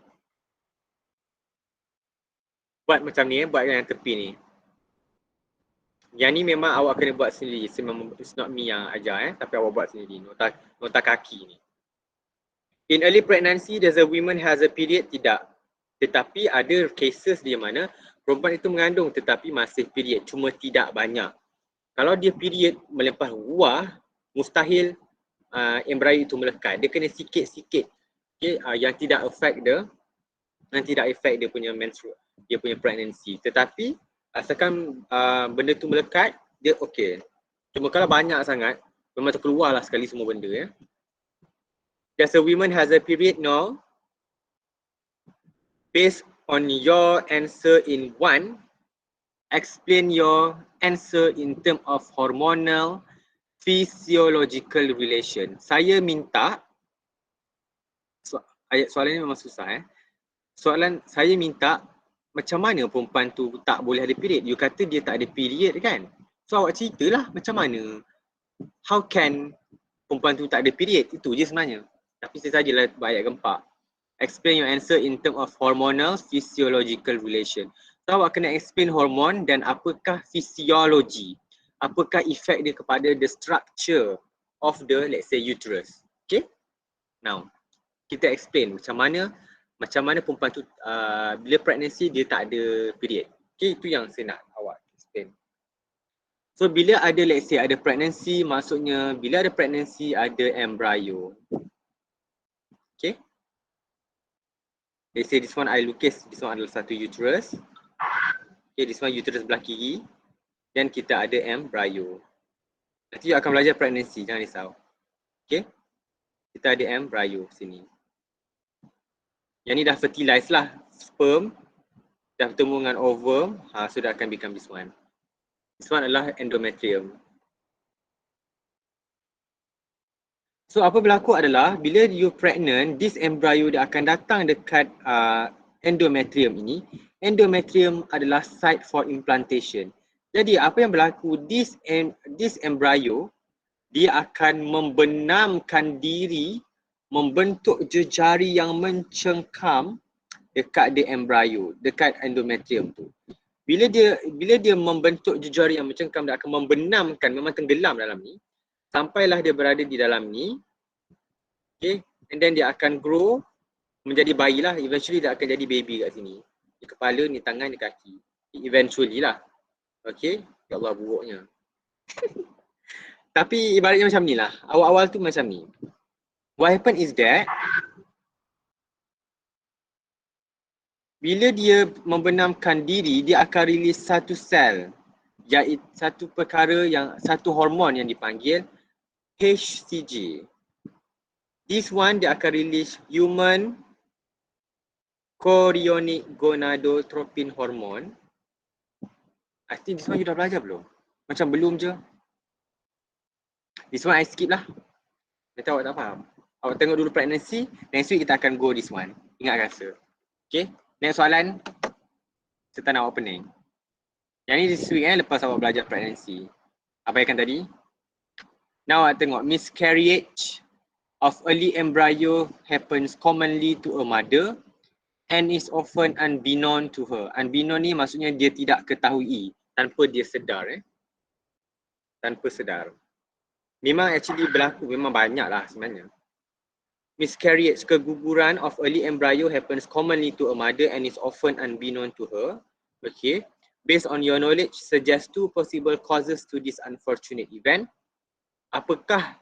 Buat macam ni, buat yang tepi ni. Yang ni memang awak kena buat sendiri. It's not me yang ajar tapi awak buat sendiri. Nota kaki ni. In early pregnancy, does a woman has a period? Tidak. Tetapi ada cases di mana perempuan itu mengandung tetapi masih period. Cuma tidak banyak. Kalau dia period melepas ruah, mustahil embryo itu melekat. Dia kena sikit-sikit. Okay, yang tidak affect dia punya menstrual, dia punya pregnancy. Tetapi asalkan benda tu melekat, dia okey. Cuma kalau banyak sangat, memang terkeluarlah sekali semua benda ya. Does a woman has a period? No. Based on your answer in 1, explain your answer in term of hormonal physiological relation. Saya minta, soalan ni memang susah Soalan saya minta, macam mana perempuan tu tak boleh ada period? You kata dia tak ada period kan? So awak ceritalah macam mana. How can perempuan tu tak ada period? Itu je sebenarnya. Tapi saya sajalah buat ayat gempak. Explain your answer in term of hormonal physiological relation. So awak kena explain hormon dan apakah fisiologi. Apakah efek dia kepada the structure of the, let's say, uterus. Okay? Now, kita explain macam mana perempuan tu bila pregnancy dia tak ada period. Okay, itu yang saya nak awak explain. So bila ada, let's say ada pregnancy, maksudnya bila ada pregnancy ada embryo. Okay. Let's say this one I lukis, this one adalah satu uterus. Okay, this one uterus belah kiri. Dan kita ada embryo. Nanti you akan belajar pregnancy, jangan risau. Okay. Kita ada embryo sini. Yang ni dah fertilize lah, sperm dah bertemu dengan ovum, so dah akan become this one. This one adalah endometrium. So apa berlaku adalah bila you pregnant, this embryo dia akan datang dekat endometrium ini. Endometrium adalah site for implantation. Jadi apa yang berlaku, this embryo dia akan membenamkan diri, membentuk jejari yang mencengkam dekat the embryo, dekat endometrium tu. Bila dia membentuk jejari yang mencengkam, dia akan membenamkan, memang tenggelam dalam ni. Sampailah dia berada di dalam ni. Okay, and then dia akan grow menjadi bayi lah. Eventually dia akan jadi baby kat sini. Di kepala, ni tangan, ni kaki. Eventually lah. Okay, ya Allah buruknya. Tapi ibaratnya macam ni lah. Awal-awal tu macam ni. What happened is that Bila dia membenamkan diri, dia akan rilis satu sel, iaitu satu perkara yang, satu hormon yang dipanggil HCG. This one dia akan rilis human chorionic gonadotropin hormone. I think this one you dah belajar belum? Macam belum je. This one I skip lah. Nanti awak tak faham. Awak tengok dulu pregnancy, next week kita akan go this one. Ingat rasa. Okay, next soalan. Saya tak nak awak pening. Yang ni this week lepas awak belajar pregnancy. Abaikan tadi. Now awak tengok, miscarriage of early embryo happens commonly to a mother and is often unbeknown to her. Unbeknown ni maksudnya dia tidak ketahui tanpa dia sedar. Tanpa sedar. Memang actually berlaku, memang banyak lah sebenarnya. Miscarriage, keguguran of early embryo happens commonly to a mother and is often unbeknown to her. Okay. Based on your knowledge, suggest 2 possible causes to this unfortunate event. Apakah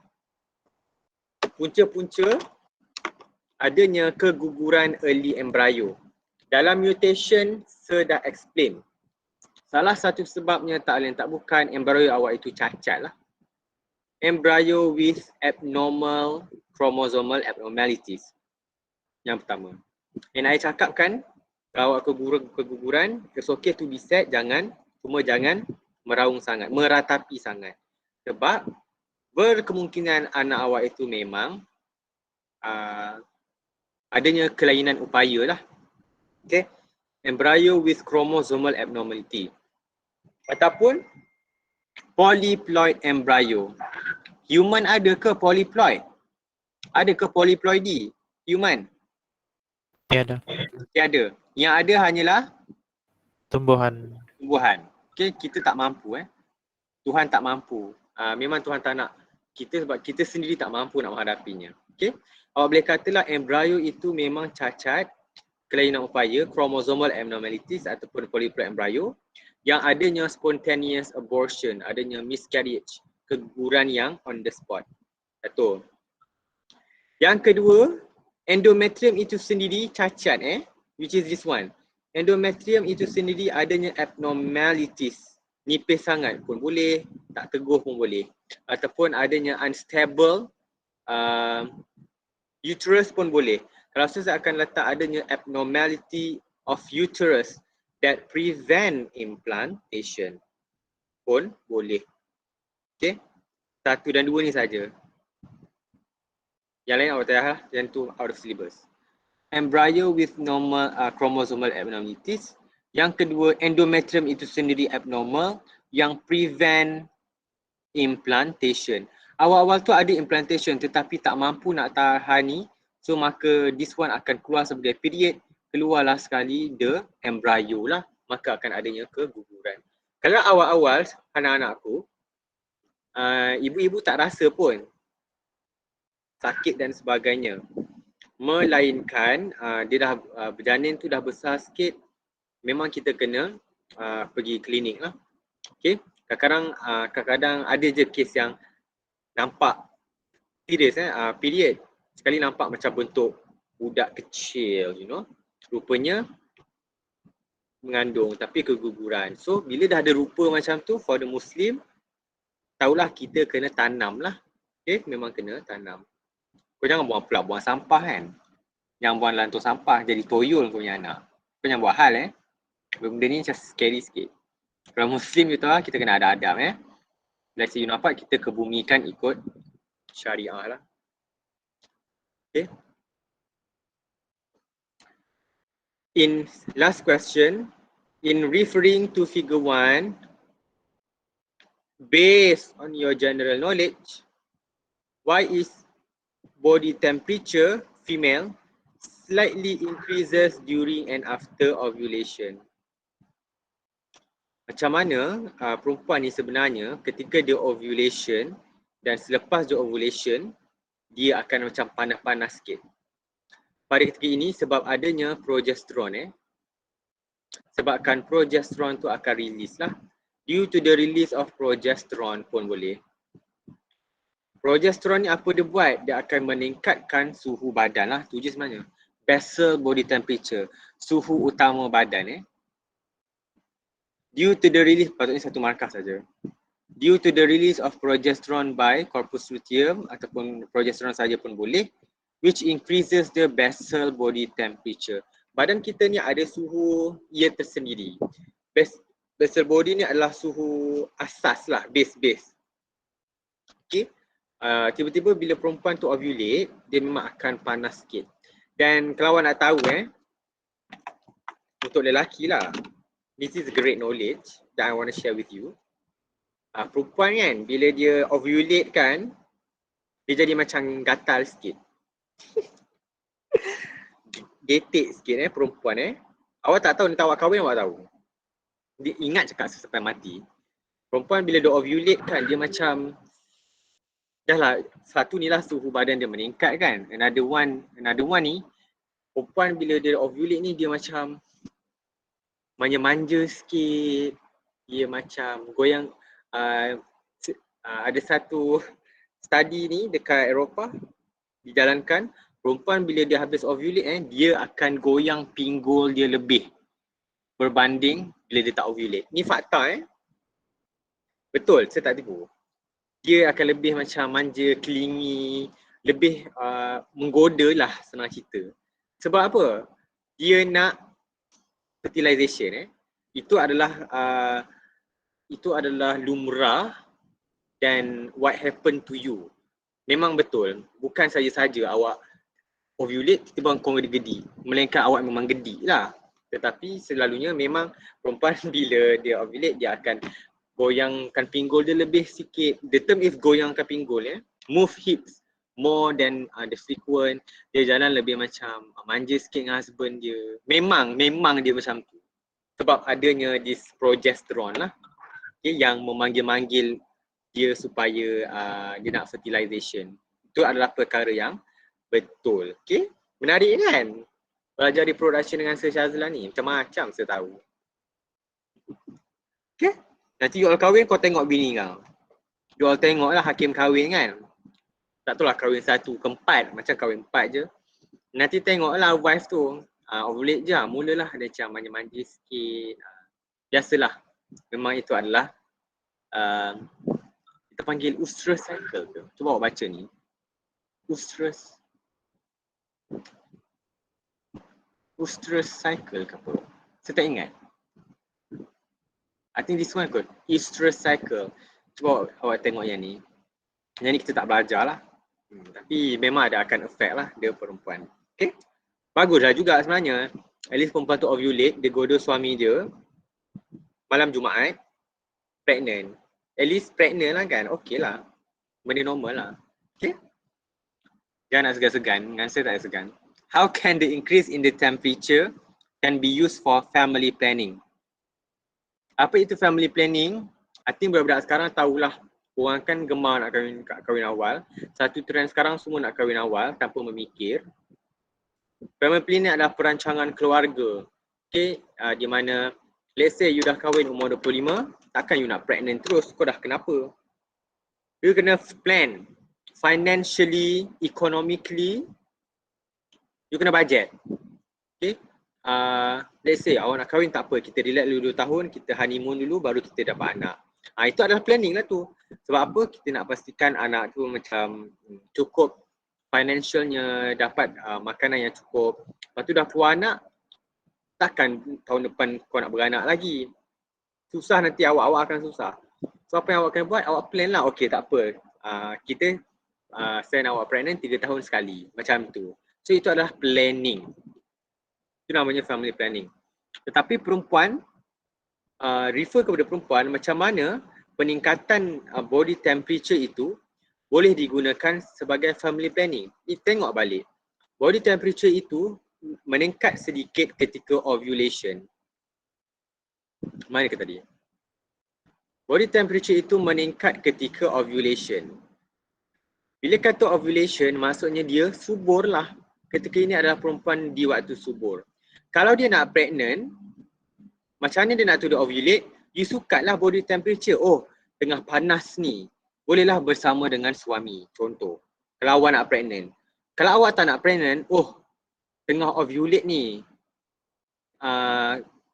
punca-punca adanya keguguran early embryo? Dalam mutation, saya dah explain. Salah satu sebabnya tak lain tak bukan embryo awak itu cacat lah. Embryo with abnormal chromosomal abnormalities. Yang pertama. And I cakap kan, kalau awak keguguran, it's okay to be sad, jangan meraung sangat, meratapi sangat. Sebab berkemungkinan anak awak itu memang adanya kelainan upaya lah. Okay. Embryo with chromosomal abnormality. Ataupun polyploid embryo. Human ada ke polyploid? Ada ke polyploidy? Human? Tiada. Tiada. Yang ada hanyalah Tumbuhan. Okay, kita tak mampu Tuhan tak mampu. Memang Tuhan tak nak kita sebab kita sendiri tak mampu nak menghadapinya. Okay. Awak boleh katalah embryo itu memang cacat, kelainan upaya, chromosomal abnormalities ataupun polyploid embryo yang adanya spontaneous abortion, adanya miscarriage, keguguran yang on the spot. Satu. Yang kedua, endometrium itu sendiri cacat which is this one. Endometrium itu sendiri adanya abnormalities. Nipis sangat pun boleh, tak teguh pun boleh. Ataupun adanya unstable uterus pun boleh. Kalau saya akan letak adanya abnormality of uterus that prevent implantation pun boleh. Okay. 1 dan 2 ni saja. Yang lain awak tahu lah, yang tu out of syllabus. Embryo with normal chromosomal abnormalities. Yang kedua, endometrium itu sendiri abnormal yang prevent implantation. Awal-awal tu ada implantation tetapi tak mampu nak tahani, so maka this one akan keluar sebagai period, keluarlah sekali the embryo lah, maka akan adanya keguguran. Kalau awal-awal anak-anakku, ibu-ibu tak rasa pun sakit dan sebagainya. Melainkan dia dah berjanin tu dah besar sikit, memang kita kena pergi klinik lah. Okay. Kadang-kadang ada je kes yang nampak serius period. Sekali nampak macam bentuk budak kecil, rupanya mengandung tapi keguguran. So bila dah ada rupa macam tu, for the Muslim, tahulah kita kena tanam lah. Okay, memang kena tanam. Kau jangan buang sampah kan. Yang buang dalam tong sampah jadi toyol kau punya anak. Kau jangan buat hal benda ni macam scary sikit. Kalau Muslim you tahu lah, kita kena ada adab Let's say you nampak, kita kebumikan ikut syariah lah. Okay. In last question, in referring to figure 1, based on your general knowledge, why is body temperature female slightly increases during and after ovulation? Macam mana perempuan ni sebenarnya ketika dia ovulation dan selepas dia ovulation, dia akan macam panas-panas sikit. Pada ketika ini sebab adanya progesteron sebabkan progesteron tu akan release lah. Due to the release of progesteron pun boleh. Progesteron ni apa dia buat? Dia akan meningkatkan suhu badan lah. Tu je sebenarnya. Basal body temperature. suhu utama badan due to the release, patutnya satu markah saja. Due to the release of progesterone by corpus luteum ataupun progesterone saja pun boleh, which increases the basal body temperature. Badan kita ni ada suhu ia tersendiri. Basal body ni adalah suhu asas lah, base. Okay. Tiba-tiba bila perempuan tu ovulate, dia memang akan panas sikit. Dan kalau awak nak tahu untuk lelaki lah, this is great knowledge that I want to share with you. Perempuan kan, bila dia ovulate kan, dia jadi macam gatal sikit. Getik sikit perempuan Awak tak tahu ni, awak kahwin awak tahu. Dia ingat cakap sampai mati. Perempuan bila dia ovulate kan, dia macam dah lah, satu ni lah suhu badan dia meningkat kan. Another one ni, perempuan bila dia ovulate ni dia macam manja-manja sikit. Dia macam goyang. Ada satu study ni dekat Eropah dijalankan, perempuan bila dia habis ovulate dia akan goyang pinggul dia lebih berbanding bila dia tak ovulate. Ni fakta betul, saya tak tipu. Dia akan lebih macam manja, clingy, lebih menggoda lah senang cerita. Sebab apa? Dia nak fertilization itu adalah lumrah dan what happened to you. Memang betul, bukan saja-saja awak ovulate tiba-tiba kau gedi, melainkan awak memang gedi lah. Tetapi selalunya memang perempuan bila dia ovulate dia akan goyangkan pinggul dia lebih sikit. The term is goyangkan pinggul move hips more than the frequent. Dia jalan lebih macam manja sikit dengan husband dia. Memang dia macam tu. Sebab adanya this progesterone lah yang memanggil-manggil dia supaya dia nak fertilization. Itu adalah perkara yang betul. Okay? Menarik kan? Belajar reproduction dengan Sir Shazlan ni. Macam-macam saya tahu. Okay? Nanti you all kahwin kau tengok bini kau. You all tengok lah hakim kahwin kan. Tak tahu lah kahwin 1 ke 4. Macam kahwin 4 je. Nanti tengok lah wife tu. Ovulate je. Mulalah dia macam manja-manja sikit. Biasalah. Memang itu adalah kita panggil oestrus cycle ke. Cuba awak baca ni. Oestrus cycle ke apa? Saya tak ingat. I think this one kot. Oestrus cycle. Cuba awak tengok yang ni. Yang ni kita tak belajar lah. Tapi memang ada akan effect lah dia perempuan. Okay. Baguslah juga sebenarnya. At least perempuan tu ovulate. Dia goda suami dia. Malam Jumaat. Pregnant. At least pregnant lah kan. Okay lah. Benda normal lah. Okay. Jangan nak segan-segan. Dengan saya tak segan. How can the increase in the temperature can be used for family planning? Apa itu family planning? I think budak-budak sekarang tahulah. Orang kan gemar nak kahwin awal. Satu trend sekarang semua nak kahwin awal tanpa memikir. Family planning adalah perancangan keluarga. Okay, di mana let's say you dah kahwin umur 25, takkan you nak pregnant terus. Kau dah kenapa? You kena plan financially, economically. You kena budget. Okay. Let's say awak nak kahwin tak apa, kita relax dulu 2 tahun, kita honeymoon dulu baru kita dapat anak. Itu adalah planning lah tu. Sebab apa? Kita nak pastikan anak tu macam cukup financialnya, dapat makanan yang cukup. Lepas tu dah keluar anak, takkan tahun depan kau nak beranak lagi. Susah nanti, awak akan susah. So apa yang awak kena buat? Awak plan lah. Okay, tak apa. Kita send awak pregnant 3 tahun sekali. Macam tu. So itu adalah planning. Itu namanya family planning. Tetapi perempuan, refer kepada perempuan macam mana peningkatan body temperature itu boleh digunakan sebagai family planning. Tengok balik. Body temperature itu meningkat sedikit ketika ovulation. Mana ke tadi? Body temperature itu meningkat ketika ovulation. Bila kata ovulation, maksudnya dia subur lah. Ketika ini adalah perempuan di waktu subur. Kalau dia nak pregnant, macam mana dia nak tu dia ovulate? You sukat lah body temperature. Oh, tengah panas ni. Bolehlah bersama dengan suami. Contoh. Kalau awak nak pregnant. Kalau awak tak nak pregnant, oh, tengah ovulate ni.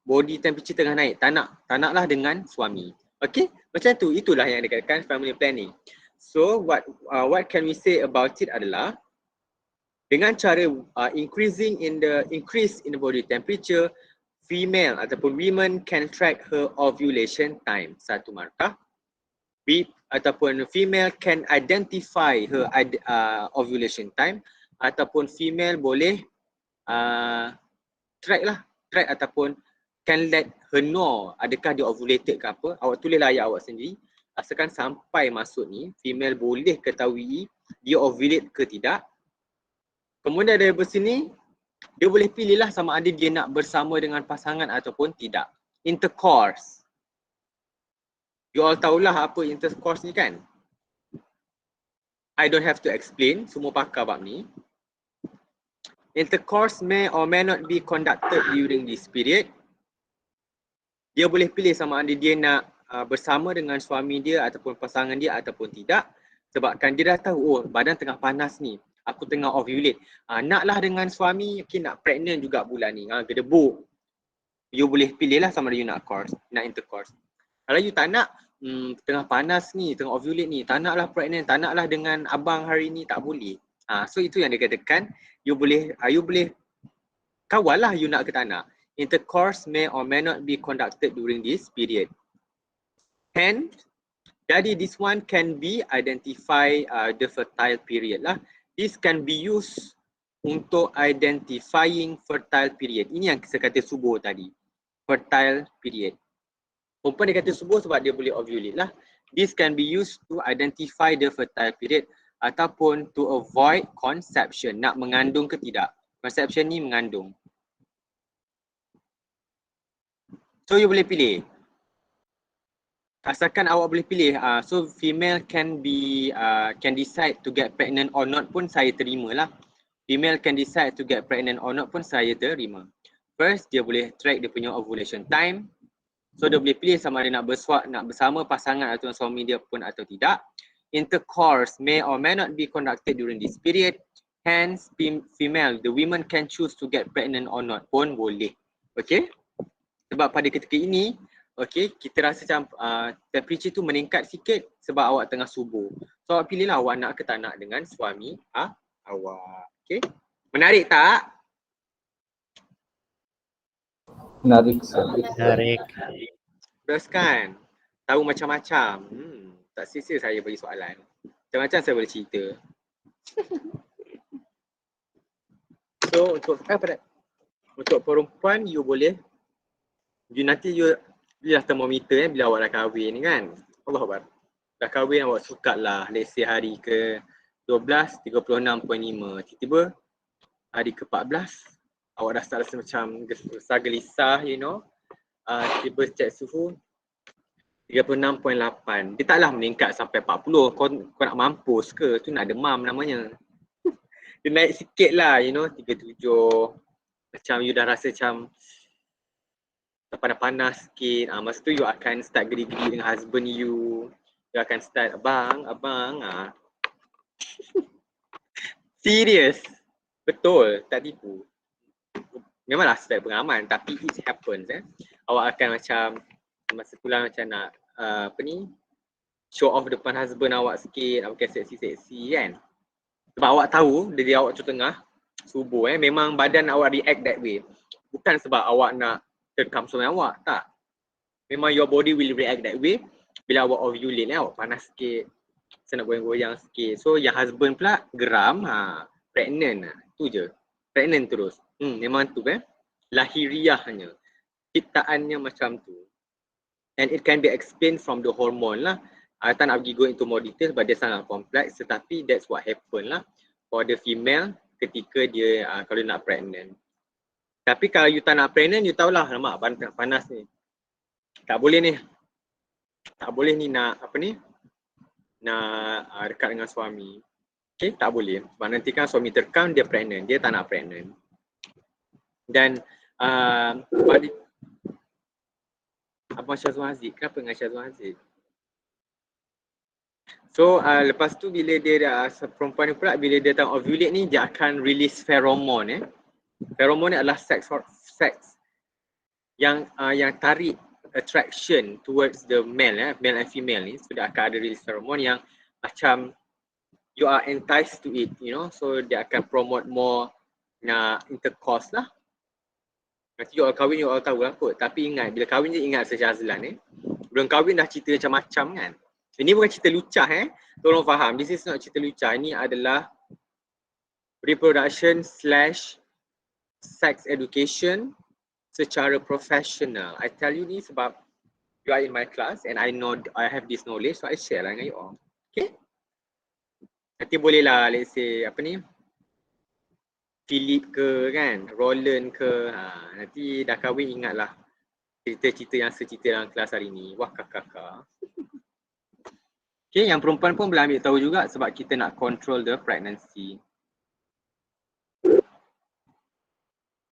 body temperature tengah naik, tak naklah dengan suami. Okay, macam tu, itulah yang dikatakan family planning. So what can we say about it adalah dengan cara increase in the body temperature, female ataupun women can track her ovulation time. Satu markah. Ataupun female can identify her ovulation time, ataupun female boleh track ataupun can let her know adakah dia ovulated ke apa. Awak tulislah ayat awak sendiri. Asalkan sampai masuk ni, female boleh ketahui dia ovulate ke tidak. Kemudian dari sini, dia boleh pilihlah sama ada dia nak bersama dengan pasangan ataupun tidak. Intercourse. You all tahulah apa intercourse ni kan? I don't have to explain, semua pakar bab ni. Intercourse may or may not be conducted during this period. Dia boleh pilih sama ada dia nak bersama dengan suami dia ataupun pasangan dia ataupun tidak. Sebabkan dia dah tahu, oh badan tengah panas ni, aku tengah ovulate. Naklah dengan suami, okay, nak pregnant juga bulan ni, gedebuk. You boleh pilih lah sama ada you nak intercourse. Kalau you tak nak, tengah panas ni, tengah ovulate ni, tak naklah pregnant, tak naklah dengan abang hari ni, tak boleh. So itu yang dikatakan, you boleh kawal lah you nak ke tak nak. Intercourse may or may not be conducted during this period. Hence, jadi this one can be identify the fertile period lah. This can be used untuk identifying fertile period. Ini yang saya kata subuh tadi. Fertile period. Perempuan dia kata subuh sebab dia boleh ovulate lah. This can be used to identify the fertile period ataupun to avoid conception. Nak mengandung ke tidak. Conception ni mengandung. So you boleh pilih. Asalkan awak boleh pilih. So female can decide to get pregnant or not pun saya terima lah. Female can decide to get pregnant or not pun saya terima. First, dia boleh track dia punya ovulation time. So dia boleh pilih sama ada nak bersama pasangan atau suami dia pun atau tidak. Intercourse may or may not be conducted during this period. Hence, female, the women can choose to get pregnant or not pun boleh. Okay? Sebab pada ketika ini, okay, kita rasa macam temperature tu meningkat sikit sebab awak tengah subuh. So awak pilihlah awak nak ke tak nak dengan suami awak. Okay? Menarik tak? Menarik. Best kan? Tahu macam-macam. Tak sia-sia saya bagi soalan. Macam-macam saya boleh cerita. So untuk perempuan you boleh, nanti you dah termometer bila awak dah kahwin ni kan. Allahuakbar. Dah kahwin awak sukat lah. Let's say hari ke 12, 36.5. Tiba-tiba hari ke 14, awak dah start rasa macam gelisah, you know. Tiba cek suhu 36.8. Dia taklah meningkat sampai 40. Kau nak mampus ke? Tu nak demam namanya. Dia naik sikit lah, you know. 37. Macam you dah rasa macam panas sikit. Masa tu you akan start geri-geri dengan husband you. You akan start, abang. Serius. Betul, tak tipu. Memanglah sebab pengalaman, tapi it happens. Awak akan macam masa tu lah macam nak show off depan husband awak sikit, awak pakai seksi-seksi kan. Sebab awak tahu dari awak tu tengah subuh memang badan awak react that way. Bukan sebab awak nak terkam suami awak, tak. Memang your body will react that way. Bila awak ovulate awak panas sikit, saya nak goyang-goyang sikit. So yang husband pula geram, pregnant. Tu je. Pregnant terus. Memang tu lahiriahnya. Ciptaannya macam tu. And it can be explained from the hormone lah. Tak nak pergi go into more details sebab dia sangat kompleks. Tetapi that's what happen lah for the female ketika dia kalau nak pregnant. Tapi kalau you tak nak pregnant, you tahulah, alamak panas ni. Tak boleh ni. Tak boleh ni nak nak dekat dengan suami. Okay, tak boleh. Sebab nanti kan suami terkam, dia pregnant. Dia tak nak pregnant. Dan Abang Syazwan Aziz, kenapa dengan Syazwan Aziz? So lepas tu bila dia perempuan ni pula, bila dia tengah ovulate ni, dia akan release pheromone. Pheromone ni adalah sex yang tarik attraction towards the male and female ni, so dia akan ada release pheromone yang macam you are enticed to it, you know, so dia akan promote more intercourse lah. Nanti you all kahwin, you all tahu lah kot. Tapi ingat, bila kahwin je ingat Search Azlan Belum kahwin dah cerita macam-macam kan. Ini bukan cerita lucah Tolong faham, this is not cerita lucah. Ini adalah reproduction / sex education secara profesional. I tell you ni sebab you are in my class and I know I have this knowledge, so I share lah dengan you all. Okay? Nanti boleh lah, let's say apa ni, Philip ke kan, Roland ke, nanti dah kahwin ingatlah cerita-cerita yang secerita dalam kelas hari ni. Wah kakak. Okay, yang perempuan pun boleh ambil tahu juga sebab kita nak control the pregnancy.